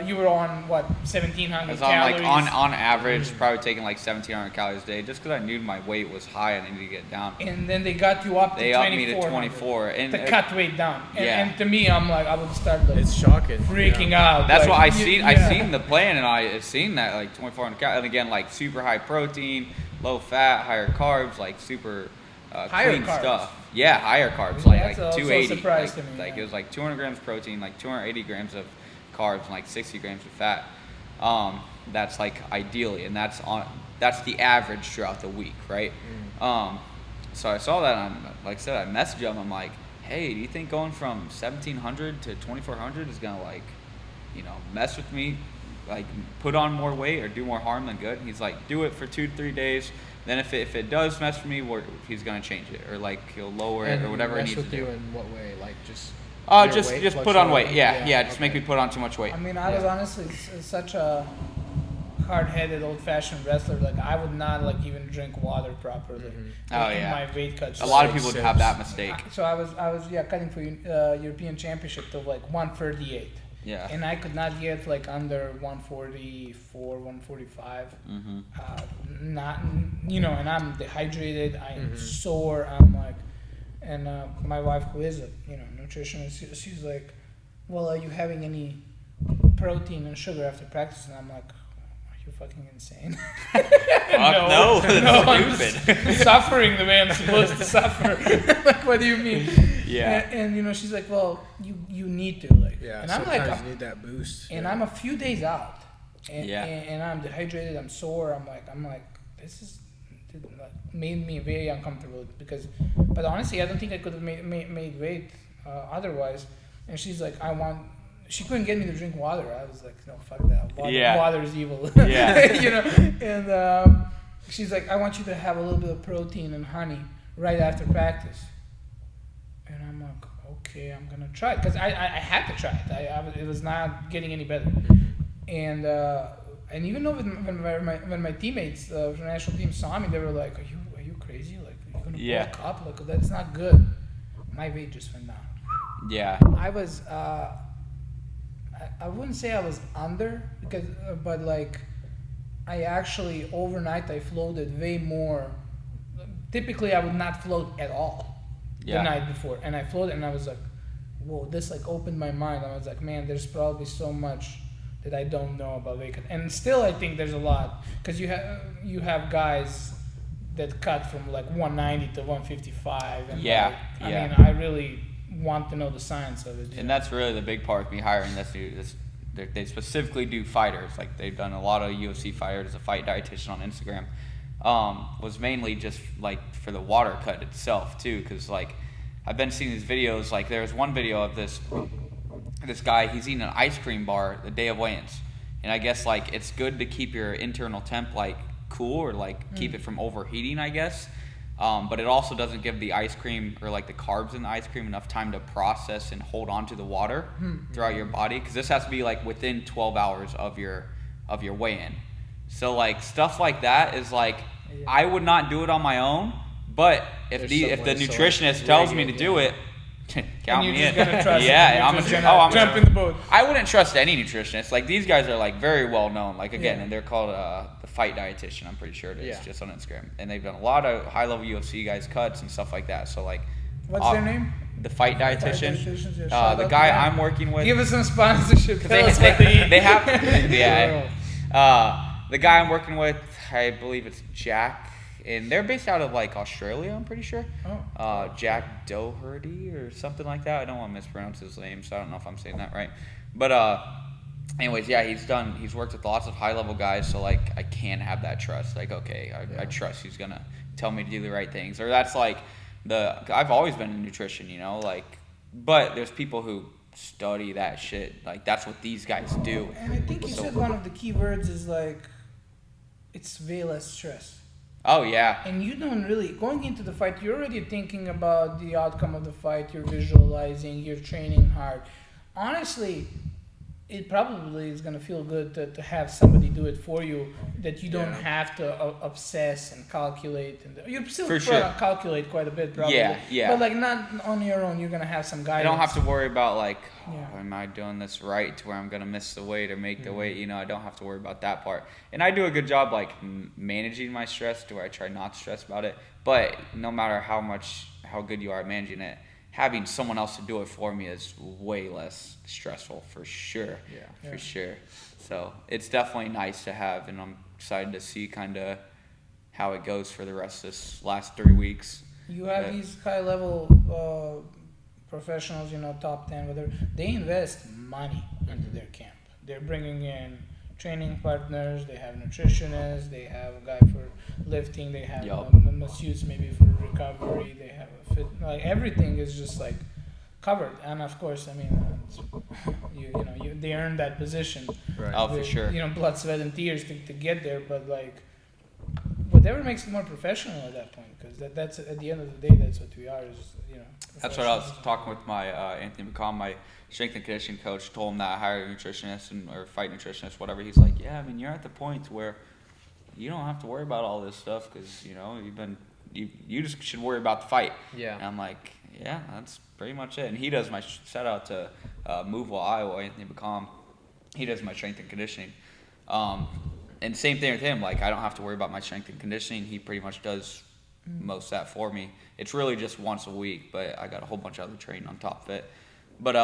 you were on what 1,700 calories. Like on average, probably taking like 1,700 calories a day, just because I knew my weight was high and I needed to get down. And then they got you up to 24. They upped me to 24 and to cut weight down. And to me, I'm like, I would start like, it's shocking, freaking out. That's like, what I seen. I seen the plan and I seen that like 2,400 calories. And again, like super high protein, low fat, higher carbs, like super. Clean carbs. Stuff. Yeah, higher carbs, like 280. Surprise to me, like it was like 200 grams protein, like 280 grams of carbs, and like 60 grams of fat. That's like ideally, and that's the average throughout the week, right? So I saw that, and like I said, I messaged him. I'm like, hey, do you think going from 1,700 to 2,400 is gonna like, mess with me, like put on more weight or do more harm than good? And he's like, do it for 2 to 3 days. Then if it does mess with me, he's gonna change it or like he'll lower it or whatever he needs to do. Mess with you in what way? Like just just put on weight. Yeah. Just make me put on too much weight. I mean, I was honestly such a hard-headed, old-fashioned wrestler. Like I would not like even drink water properly. My weight cut. A lot of people would have that mistake. So I was cutting for European Championship to like 138. Yeah. And I could not get like under 144, 145. Not, and I'm dehydrated. I'm sore. I'm like, and my wife, who is a nutritionist, she's like, well, are you having any protein and sugar after practice? And I'm like, are you fucking insane? No, I'm stupid. suffering the way I'm supposed to suffer. Like, what do you mean? Yeah. And you know, she's like, well, you need to, like. Yeah, And I'm sometimes like, you need that boost. and I'm a few days out, and, Yeah. and I'm dehydrated, I'm sore. I'm like, this is made me very uncomfortable but honestly, I don't think I could have made weight otherwise. And she's like, she couldn't get me to drink water. I was like, no, fuck that. Water is evil. Yeah. You know. And she's like, I want you to have a little bit of protein and honey right after practice. And I'm like, okay, I'm gonna try it because I had to try it. It was not getting any better. And even though when my teammates from the national team saw me, they were like, "Are you crazy? Like, you're gonna bulk up? Like, that's not good." My weight just went down. Yeah. I was I wouldn't say I was under but like I actually overnight I floated way more. Typically, I would not float at all the night before, and I floated, and I was like, "Whoa!" This like opened my mind. I was like, "Man, there's probably so much that I don't know about weight cut." And still, I think there's a lot because you have guys that cut from like 190 to 155, and I mean, I really want to know the science of it. And that's really the big part of me hiring this dude. They specifically do fighters. Like, they've done a lot of UFC fighters. A fight dietitian on Instagram was mainly just like for the water cut itself too, because like I've been seeing these videos. Like, there was one video of this guy. He's eating an ice cream bar the day of weigh-ins, and I guess like it's good to keep your internal temp like cool, or like keep it from overheating, I guess. But it also doesn't give the ice cream or like the carbs in the ice cream enough time to process and hold on to the water throughout your body, because this has to be like within 12 hours of your weigh-in. So like stuff like that is like, I would not do it on my own, but if the nutritionist tells me to do it, count me in. Yeah, I'm gonna jump in the boat. I wouldn't trust any nutritionist. Like, these guys are like very well known. Like, again, and they're called the Fight Dietitian. I'm pretty sure it is, just on Instagram. And they've done a lot of high level UFC guys cuts and stuff like that. So like, what's their name? The Fight Dietitian. The guy I'm working with. Give us some sponsorship. They have the guy I'm working with, I believe it's Jack. And they're based out of like Australia, I'm pretty sure. Jack Doherty or something like that. I don't want to mispronounce his name, so I don't know if I'm saying that right. But anyways, yeah, he's worked with lots of high level guys, so like I can have that trust. Like, okay, I trust he's gonna tell me to do the right things. Or that's like I've always been in nutrition, you know, like, but there's people who study that shit. Like, that's what these guys do. And I think you said one of the key words is like, it's way less stress. Oh, yeah. And you don't really, going into the fight, you're already thinking about the outcome of the fight, you're visualizing, you're training hard. Honestly, it probably is going to feel good to have somebody do it for you, that you don't have to obsess and calculate. And you still calculate quite a bit, probably. Yeah. But like, not on your own, you're going to have some guidance. I don't have to worry about like, am I doing this right to where I'm going to miss the weight or make the weight? You know, I don't have to worry about that part. And I do a good job like managing my stress to where I try not to stress about it. But no matter how good you are at managing it, having someone else to do it for me is way less stressful, for sure. For sure. So it's definitely nice to have, and I'm excited to see kind of how it goes for the rest of this last 3 weeks. You have these high-level professionals, you know, top 10, whatever. They invest money into their camp. They're bringing in training partners, they have nutritionists, they have a guy for lifting, they have masseuse maybe for recovery, they have a fit, like everything is just like covered. And of course, I mean, they earn that position. Right. Oh, for sure. You know, blood, sweat, and tears to get there, but like, whatever makes it more professional at that point, because that's at the end of the day, that's what we are. Is, you know. That's what I was talking with my Anthony McCall, my strength and conditioning coach. Told him that I hired a nutritionist or fight nutritionist, whatever. He's like, yeah, I mean, you're at the point where you don't have to worry about all this stuff because you know you just should worry about the fight. Yeah. And I'm like, yeah, that's pretty much it. And he does my shout out to Moveville, Iowa, Anthony McCall. He does my strength and conditioning. And same thing with him. Like, I don't have to worry about my strength and conditioning. He pretty much does most of that for me. It's really just once a week, but I got a whole bunch of other training on top of it. But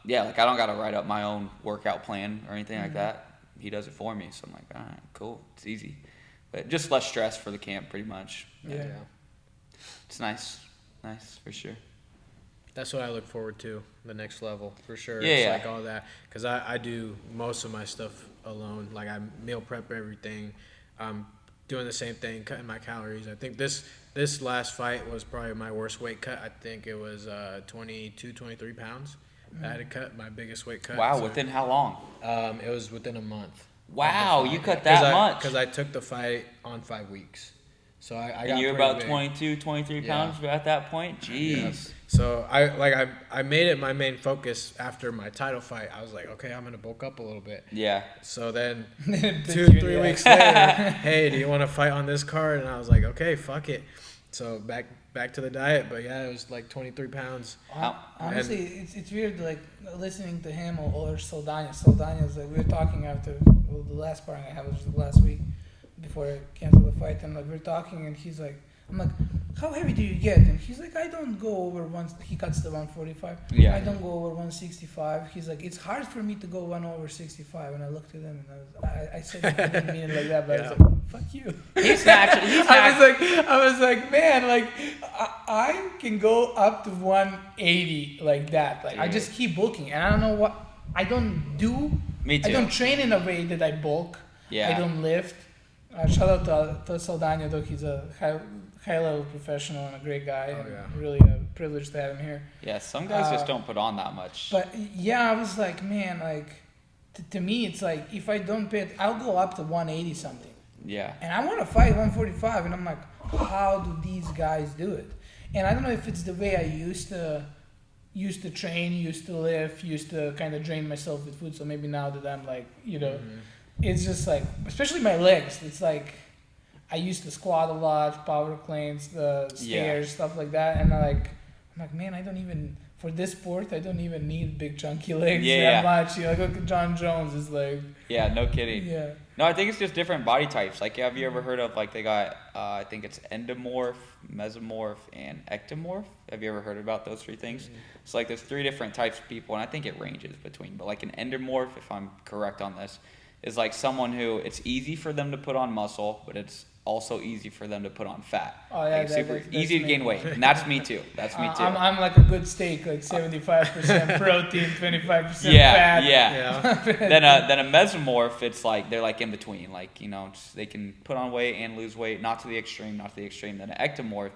yeah, like I don't gotta write up my own workout plan or anything like that. He does it for me, so I'm like, all right, cool, it's easy. But just less stress for the camp, pretty much. Yeah. It's nice for sure. That's what I look forward to, the next level, for sure. Yeah, It's yeah. like all that. Because I do most of my stuff alone. Like, I meal prep everything. I'm doing the same thing, cutting my calories. I think this last fight was probably my worst weight cut. I think it was 22, 23 pounds. I had to cut my biggest weight cut. Wow, So, within how long? it was within a month. Wow, you cut that much. Because I took the fight on 5 weeks. So I got And you were pretty about big. 22, 23 pounds at that point? Jeez. So I made it my main focus after my title fight. I was like, okay, I'm gonna bulk up a little bit. Yeah. So then Bit 2-3 you, weeks later, hey, do you want to fight on this card? And I was like, okay, fuck it. So back to the diet. But yeah, it was like 23 pounds. Honestly, it's weird, like, listening to him or Saldana. Saldana's like, we were talking after the last sparring I had, which was last week, before I canceled the fight, and like, we we're talking, and he's like, I'm like, how heavy do you get? And he's like, I don't go over he cuts to 145. Yeah. I don't go over 165. He's like, it's hard for me to go 1 over 65. And I looked at him, and I said, I didn't mean it like that, but I was like, fuck you. He's naturally. I was like, man, like, I can go up to 180 like that. Like, I just keep bulking, and I don't know what, I don't do. Me too. I don't train in a way that I bulk. Yeah. I don't lift. Shout out to Saldana, though. He's a high-level professional and a great guy. Oh, and yeah. Really a privilege to have him here. Yeah, some guys just don't put on that much. But yeah, I was like, man, like, to me, it's like, if I don't pay, I'll go up to 180 something. Yeah. And I want to fight 145, and I'm like, how do these guys do it? And I don't know if it's the way I used to train, used to lift, used to kind of drain myself with food. So maybe now that I'm like, it's just like, especially my legs, it's like, I used to squat a lot, power cleans, the stairs, stuff like that. And I'm like, man, I don't even, for this sport, I don't even need big chunky legs that much. You know, like, look at John Jones, is like. Yeah, no kidding. Yeah. No, I think it's just different body types. Like, have you ever heard of, like, they got, I think it's endomorph, mesomorph, and ectomorph? Have you ever heard about those three things? Mm-hmm. It's like there's 3 different types of people, and I think it ranges between. But, like, an endomorph, if I'm correct on this, is like someone who it's easy for them to put on muscle, but it's also easy for them to put on fat. Oh, yeah, like, super easy to gain weight. And that's me too. That's me too. I'm like a good steak, like 75% protein, 25% fat. Yeah. Then a mesomorph, it's like they're like in between. Like, you know, they can put on weight and lose weight, not to the extreme. Then an ectomorph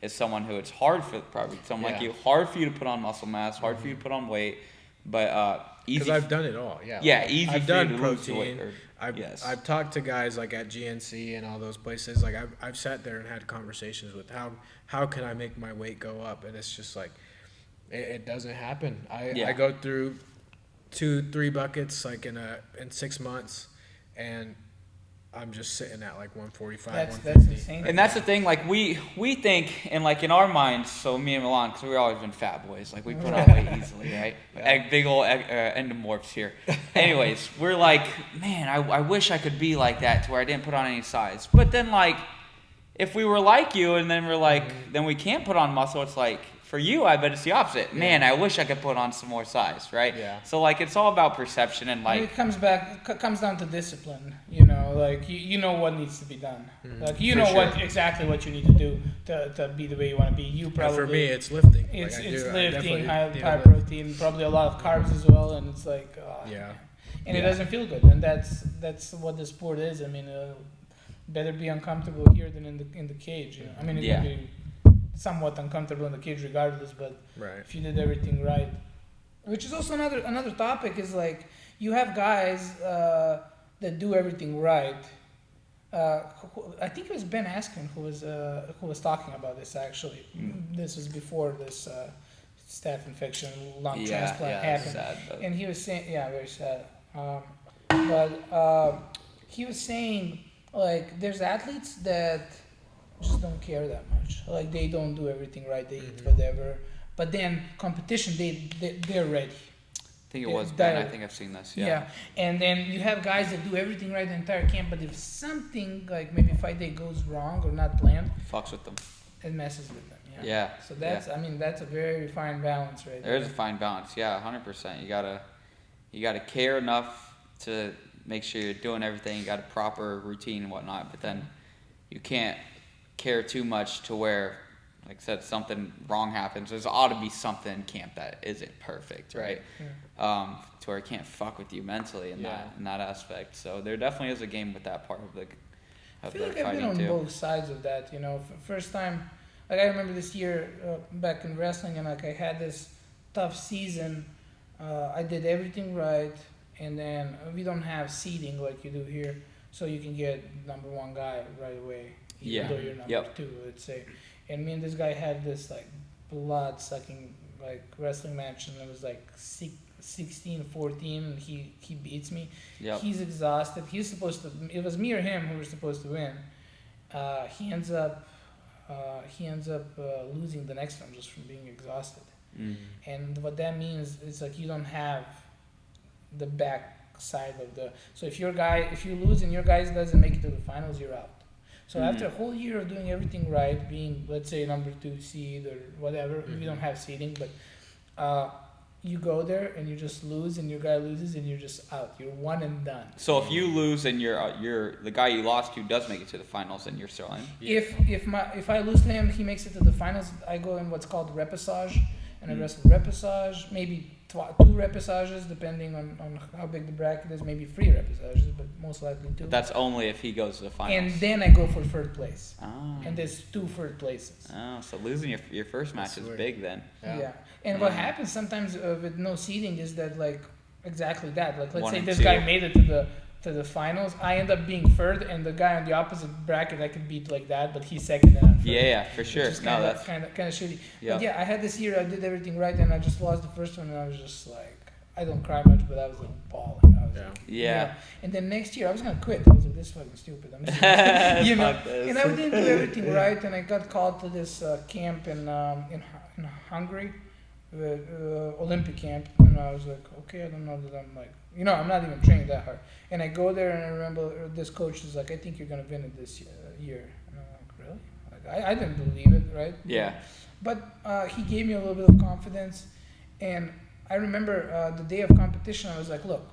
is someone who it's hard for, probably someone like you, hard for you to put on muscle mass, hard for you to put on weight, but easy. Because I've done it all, yeah. Yeah, easy I've for you done to lose protein. weight. I've talked to guys like at GNC and all those places. Like I've sat there and had conversations with how can I make my weight go up, and it's just like it doesn't happen. I go through 2-3 buckets like in 6 months, and I'm just sitting at like 145, That's 150. insane. And that's the thing, like we think, and like in our minds, so me and Milan, because we've always been fat boys, like we put on weight easily, right? Big old endomorphs here. Anyways, we're like, man, I wish I could be like that to where I didn't put on any size. But then like, if we were like you, and then we're like, then we can't put on muscle, it's like, for you, I bet it's the opposite. Man, I wish I could put on some more size, right? Yeah. So like, it's all about perception and like. It comes down to discipline. You know, like you know what needs to be done. Like you For know sure. exactly what you need to do to be the way you want to be. You probably. And for me, it's lifting. It's Like, it's I lifting, definitely high lift. protein, probably a lot of carbs as well, and it's like. And it doesn't feel good, and that's what the sport is. I mean, better be uncomfortable here than in the cage. You know? I mean, it can be somewhat uncomfortable in the cage regardless, but if you did everything right, which is also another topic, is like you have guys that do everything right. I think it was Ben Askren who was talking about this actually. This was before this staph infection, lung transplant happened, sad, but. and he was saying, very sad. But he was saying, like, there's athletes that just don't care that much. Like, they don't do everything right. They eat whatever. But then competition, they're ready. I think it was Ben. I think I've seen this. Yeah. And then you have guys that do everything right the entire camp, but if something, like maybe fight day goes wrong or not planned, Fucks with them. it messes with them. Yeah. So that's, I mean, that's a very fine balance right there. There's a fine balance. Yeah, 100%. You gotta care enough to make sure you're doing everything. You got a proper routine and whatnot, but then you can't care too much to where, like I said, something wrong happens. There's ought to be something in camp that isn't perfect, right? Yeah. To where it can't fuck with you mentally in Yeah. that aspect. So there definitely is a game with that part of the I of feel the like I've been fighting on too. both sides of that, you know. First time, like I remember this year back in wrestling, and like I had this tough season. I did everything right, and then we don't have seeding like you do here, so you can get number one guy right away, even Yeah. though you're number Yep. two, let's say. And me and this guy had this like blood sucking like wrestling match, and it was like 16-14, and he beats me. Yep. He's exhausted. He's supposed to. It was me or him who were supposed to win. He ends up losing the next one just from being exhausted. And what that means is like you don't have the back side of the. So if you lose and your guy doesn't make it to the finals, you're out. So after a whole year of doing everything right, being let's say number 2 seed or whatever, we don't have seeding, but you go there and you just lose, and your guy loses, and you're just out. You're one and done. So if you lose and you're the guy you lost to does make it to the finals, and you're still in. If I lose to him, he makes it to the finals. I go in what's called repassage, and I wrestle repassage, maybe 2 repassages depending on how big the bracket is. Maybe 3 repassages, but most likely 2. That's only if he goes to the finals. And then I go for third place. Oh. And there's 2 third places. Oh, so losing your first match That's is weird. big then. Yeah. And what happens sometimes with no seeding is that like exactly that. Like let's 1 say and this 2. guy made it to the finals. I end up being third, and the guy on the opposite bracket I could beat like that, but he's second and I'm third. Yeah, for sure. Which is No, that's kind of shitty. yeah. But yeah, I had this year. I did everything right, and I just lost the first one, and I was just like, I don't cry much, but I was like bawling. I was Yeah. like, Yeah. And then next year I was gonna quit. I was like, this is fucking stupid. I'm just, you know. Fuck this. And I didn't do everything right, and I got called to this camp in Hungary, Olympic camp, and I was like, okay, I don't know that I'm like, you know, I'm not even training that hard. And I go there, and I remember this coach is like, I think you're gonna win it this year. And I'm like, really? Like, I didn't believe it, right? Yeah. But he gave me a little bit of confidence, and I remember the day of competition, I was like, look,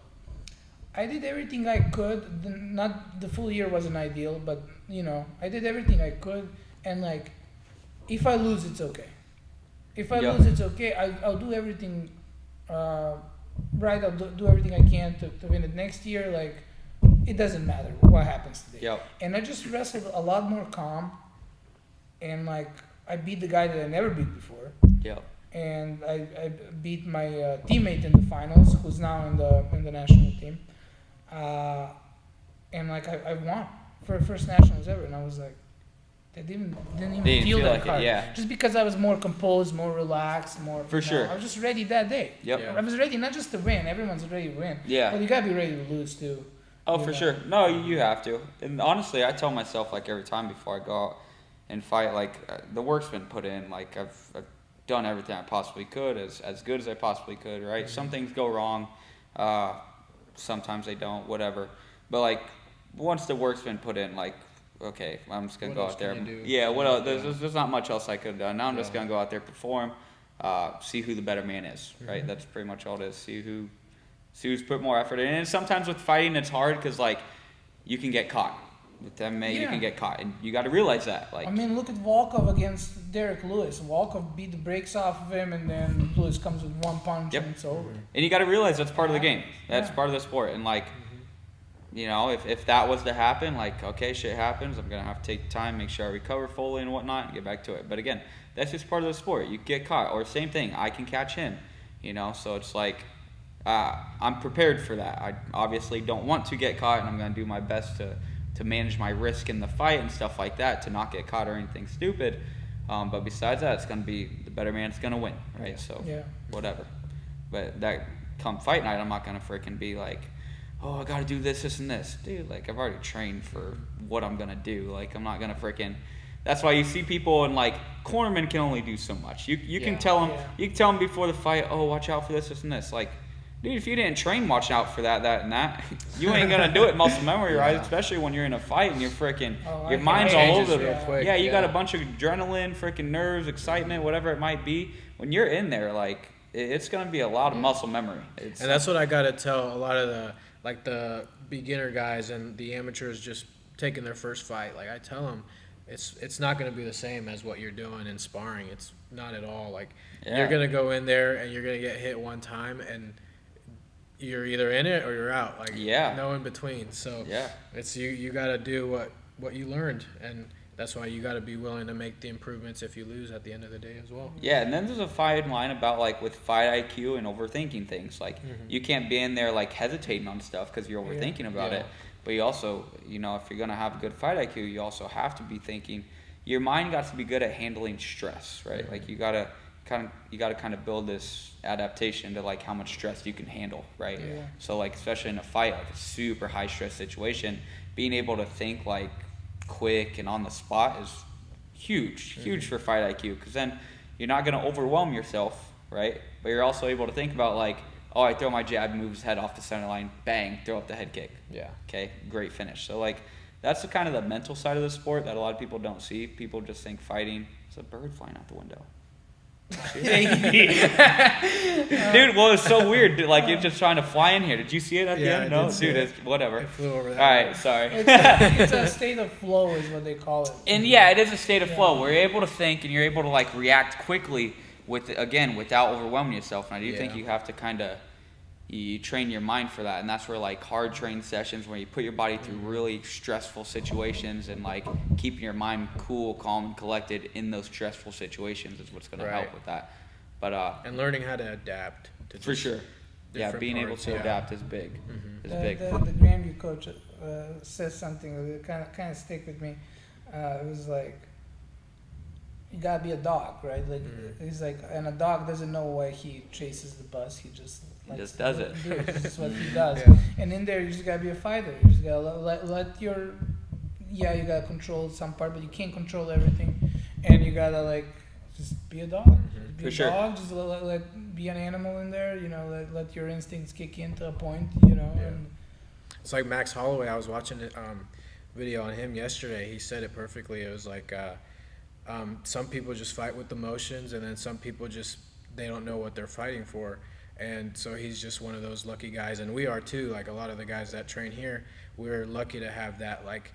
I did everything I could. Not the full year wasn't ideal, but you know, I did everything I could, and like, if I lose, it's okay. If I lose, it's okay. I'll do everything right. I'll do everything I can to win it next year. Like, it doesn't matter what happens today. Yep. And I just wrestled a lot more calm, and like, I beat the guy that I never beat before. Yep. And I beat my teammate in the finals, who's now in the national team, and like I won for first nationals ever, and I was like, I didn't even feel that like it, hard, yeah. just because I was more composed, more relaxed, more. For sure. I was just ready that day. Yep. Yeah. I was ready not just to win. Everyone's ready to win. Yeah. But you gotta be ready to lose too. Oh, you for know? sure. No, you have to. And honestly, I tell myself like every time before I go out and fight, like the work's been put in. Like I've done everything I possibly could, as good as I possibly could. Right. Some things go wrong. Sometimes they don't. Whatever. But like once the work's been put in, like okay, I'm just gonna What go else out there. can you do? Yeah. What else? Yeah. There's not much else I could have done. Now I'm just Yeah. gonna go out there, perform, see who the better man is. Right. That's pretty much all it is. See who's put more effort in. And sometimes with fighting, it's hard because like you can get caught. With MMA, you Yeah. can get caught, and you got to realize that. Like, I mean, look at Volkov against Derek Lewis. Volkov beat the brakes off of him, and then Lewis comes with one punch, Yep. and it's over. and you got to realize that's part of the game. That's Yeah. part of the sport. And like, you know, if that was to happen, like, okay, shit happens. I'm gonna have to take time, make sure I recover fully and whatnot, and get back to it. But again, that's just part of the sport. You get caught, or same thing. I can catch him. You know, so it's like. I'm prepared for that. I obviously don't want to get caught, and I'm going to do my best to manage my risk in the fight and stuff like that, to not get caught or anything stupid. But besides that, it's going to be the better man's going to win, right? So Yeah. whatever. But that come fight night, I'm not going to freaking be like, oh, I got to do this, and this. Dude, like, I've already trained for what I'm going to do. Like, I'm not going to freaking... That's why you see people and like cornermen can only do so much. You can tell them Yeah. you can tell them before the fight, oh, watch out for this and this. Like, Dude, if you didn't train watching out for that, you ain't gonna do it muscle memory, right? Especially when you're in a fight and you're freaking, your mind's all over real quick. Yeah, you got a bunch of adrenaline, freaking nerves, excitement, whatever it might be. When you're in there, like, it's gonna be a lot of muscle memory. And that's what I gotta tell a lot of the beginner guys and the amateurs just taking their first fight. Like, I tell them, it's not gonna be the same as what you're doing in sparring. It's not at all. Like, you're gonna go in there and you're gonna get hit one time and you're either in it or you're out. Like, no in between. So it's you got to do what you learned, and that's why you got to be willing to make the improvements if you lose at the end of the day as well. Yeah, and then there's a fine line about, like, with fight IQ and overthinking things. Like, you can't be in there, like, hesitating on stuff because you're overthinking about it. But you also, you know, if you're going to have a good fight IQ, you also have to be thinking. Your mind got to be good at handling stress, right? Like, you got to kind of build this adaptation to, like, how much stress you can handle, right? So, like, especially in a fight, like a super high stress situation, being able to think, like, quick and on the spot is huge for fight IQ, because then you're not going to overwhelm yourself, right? But you're also able to think about, like, oh, I throw my jab, move his head off the center line, bang, throw up the head kick. Okay, great finish. So, like, that's the kind of the mental side of the sport that a lot of people don't see. People just think fighting is a bird flying out the window. Dude, well, it's so weird. Like, you're just trying to fly in here. Did you see it at the end? No, dude, it's whatever. It flew over that All right, sorry. It's a state of flow is what they call it. And yeah, it is a state of flow where you're able to think and you're able to, like, react quickly without overwhelming yourself. And I do think you have to kind of you train your mind for that, and that's where, like, hard train sessions where you put your body through really stressful situations and, like, keeping your mind cool, calm, and collected in those stressful situations is what's going to help with that. But and learning how to adapt to for sure. Yeah, being able to adapt is big. The Grandview coach says something that kind of stick with me. It was like, you gotta be a dog, right? Like, he's like, and a dog doesn't know why he chases the bus. He just does it. This is what he does. And in there, you just gotta be a fighter. You just gotta let your, you gotta control some part, but you can't control everything. And you gotta, like, just be a dog. Be a dog. Just let be an animal in there. You know, let your instincts kick in to a point. You know. And it's like Max Holloway. I was watching a video on him yesterday. He said it perfectly. It was like, some people just fight with emotions, and then some people they don't know what they're fighting for. And so he's just one of those lucky guys, and we are too. Like, a lot of the guys that train here, we're lucky to have that, like,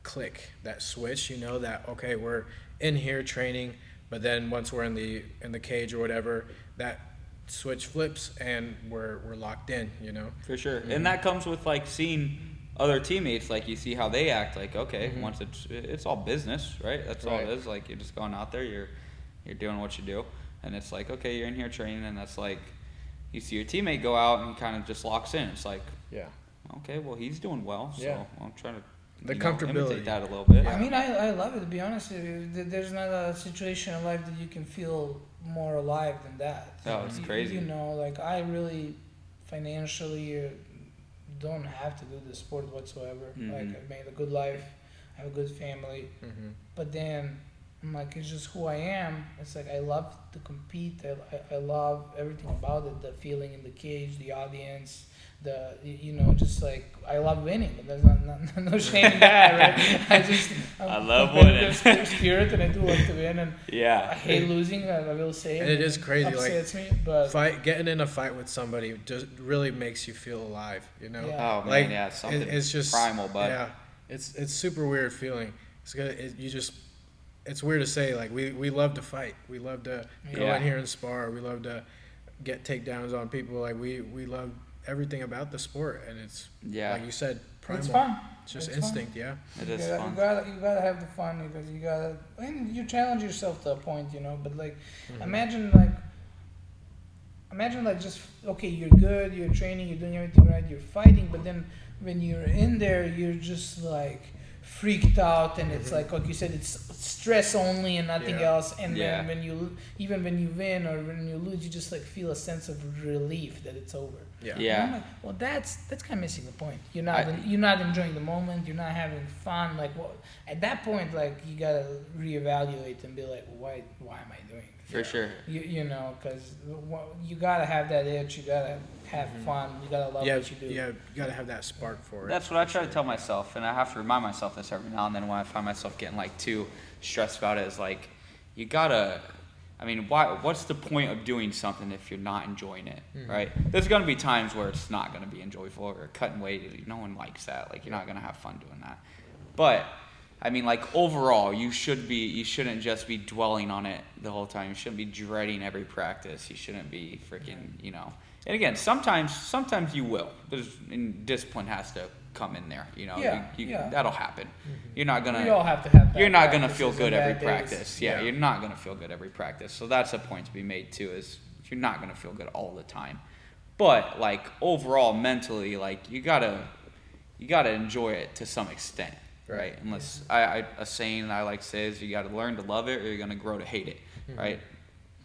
click, that switch, you know, that, okay, we're in here training, but then once we're in the cage or whatever, that switch flips and we're locked in, you know. For sure. And that comes with, like, seeing other teammates, like, you see how they act, like, okay, once it's all business, right? That's all it is. Like, you're just going out there, you're doing what you do, and it's like, okay, you're in here training, and that's like, you see your teammate go out and he kind of just locks in. It's like, okay, well, he's doing well, so I'm trying to imitate that a little bit. I mean, I love it, to be honest with you. There's not a situation in life that you can feel more alive than that. Oh, it's crazy. You know, like, I really financially don't have to do this sport whatsoever. Like, I've made a good life, I have a good family, but then I'm like, it's just who I am. It's like, I love to compete. I love everything about it. The feeling in the cage, the audience, you know, just like, I love winning. There's no shame in that, right? I love winning. Spirit, and I do love to win. And I hate losing. I will say it. And it is crazy. Upsets like, me, but getting in a fight with somebody just really makes you feel alive. You know. Oh man, like, something it's just primal, but it's super weird feeling. It's good. It's weird to say, like, we love to fight. We love to go in here and spar. We love to get takedowns on people. Like, we love everything about the sport, and it's like you said, primal. It's fun. It's just instinct, fun. It is fun. You gotta have the fun, because and you challenge yourself to a point, you know. But, like, imagine just, okay, you're good, you're training, you're doing everything right, you're fighting, but then when you're in there, you're just, like, freaked out, and it's like you said, it's stress only and nothing else. And then when you win or when you lose, you just, like, feel a sense of relief that it's over. And I'm like, well, that's kind of missing the point. You're not enjoying the moment. You're not having fun. Like, at that point, like, you gotta reevaluate and be like, why am I doing this? For sure. You know, because you gotta have that itch. You gotta have fun. You gotta love what you do. Yeah, you gotta have that spark for it. That's what I try to tell myself, and I have to remind myself this every now and then when I find myself getting like too stressed about it. Is like, you gotta. I mean, what's the point of doing something if you're not enjoying it, right? There's gonna be times where it's not gonna be enjoyable, or cutting weight. No one likes that. Like, you're not gonna have fun doing that. But I mean, like, overall, you shouldn't just be dwelling on it the whole time. You shouldn't be dreading every practice. You shouldn't be freaking, you know. And again, sometimes you will. And discipline has to come in there. You know, that'll happen. You're not gonna. We all have to have. You're not gonna feel good every days. practice. Yeah, you're not gonna feel good every practice. So that's a point to be made too. Is you're not gonna feel good all the time. But like overall, mentally, like you gotta enjoy it to some extent. Right, unless a saying I like to say is you got to learn to love it or you're gonna grow to hate it, right?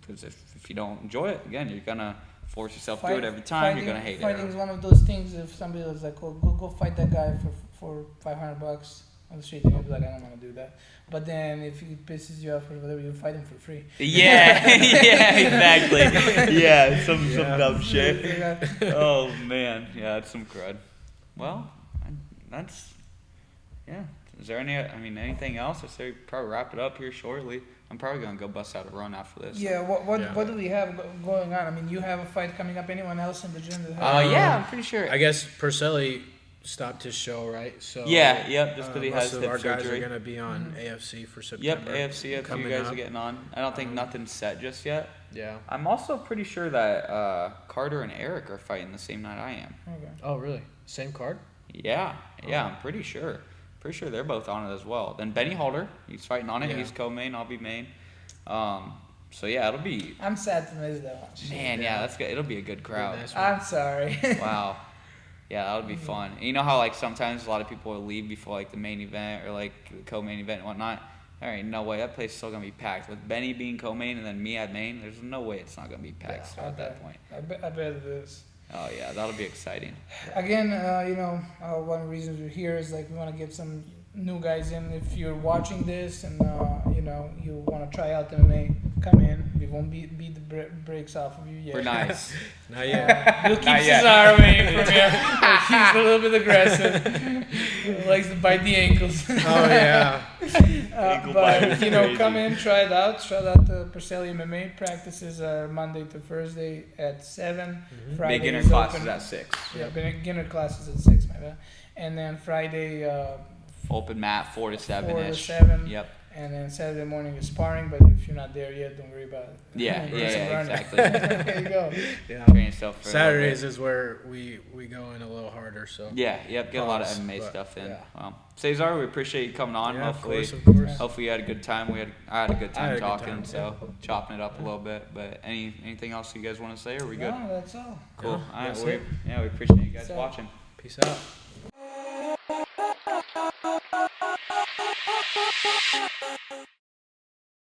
Because if you don't enjoy it, again, you're gonna force yourself to do it every time. You're gonna hate fighting it. is one of those things. If somebody was like, "Oh, go fight that guy for $500 on the street," you'll be like, "I don't want to do that." But then if he pisses you off or whatever, you fight him for free. Yeah, yeah, exactly. Yeah, some dumb shit. Oh man, yeah, that's some crud. Well, that's. Yeah. Is there anything else? I say probably wrap it up here shortly. I'm probably gonna go bust out a run after this. Yeah. What do we have going on? I mean, you have a fight coming up. Anyone else in the gym that yeah, I'm pretty sure. I guess Perselli stopped his show, right? So yep. Just because he has most of hip our guys surgery. are gonna be on AFC for September. Yep, AFC. A few guys are getting on. I don't think nothing's set just yet. Yeah. I'm also pretty sure that Carter and Eric are fighting the same night I am. Okay. Oh, really? Same card? Yeah. I'm pretty sure. Pretty sure they're both on it as well. Then Benny Halter, he's fighting on it. Yeah. He's co-main. I'll be main. So yeah, it'll be. I'm sad to miss that one. Man, yeah, that's good. It'll be a good crowd. Nice. I'm sorry. Wow. Yeah, that'll be fun. And you know how like sometimes a lot of people will leave before like the main event or like the co-main event and whatnot. All right, no way. That place is still gonna be packed with Benny being co-main and then me at main. There's no way it's not gonna be packed still at that point. I bet it is. Oh yeah, that'll be exciting. Again, one of the reasons we're here is like we want to get some new guys in. If you're watching this and you want to try out MMA, come in. We won't beat the brakes off of you yet. We're nice. Not yet. We'll keep Cesar away from here. He's a little bit aggressive. He likes to bite the ankles. Oh yeah. But come in, try it out. Try out the Perselli MMA practices are Monday to Thursday at 7. Friday beginner is classes open. at 6. Yeah, beginner classes at 6, my bad. And then Friday. Open mat 4 to 7 ish. 4 to 7. Yep. And then Saturday morning is sparring, but if you're not there yet, don't worry about it. Yeah, exactly. There you go. Yeah. Train yourself for Saturdays is where we go in a little harder. So get a lot of MMA stuff in. Yeah. Cesar, we appreciate you coming on. Yeah, hopefully, of course. Hopefully you had a good time. I had a good time talking, chopping it up a little bit. But anything else you guys want to say, or are we good? No, that's all. Cool. Yeah, we appreciate you guys watching. Peace out.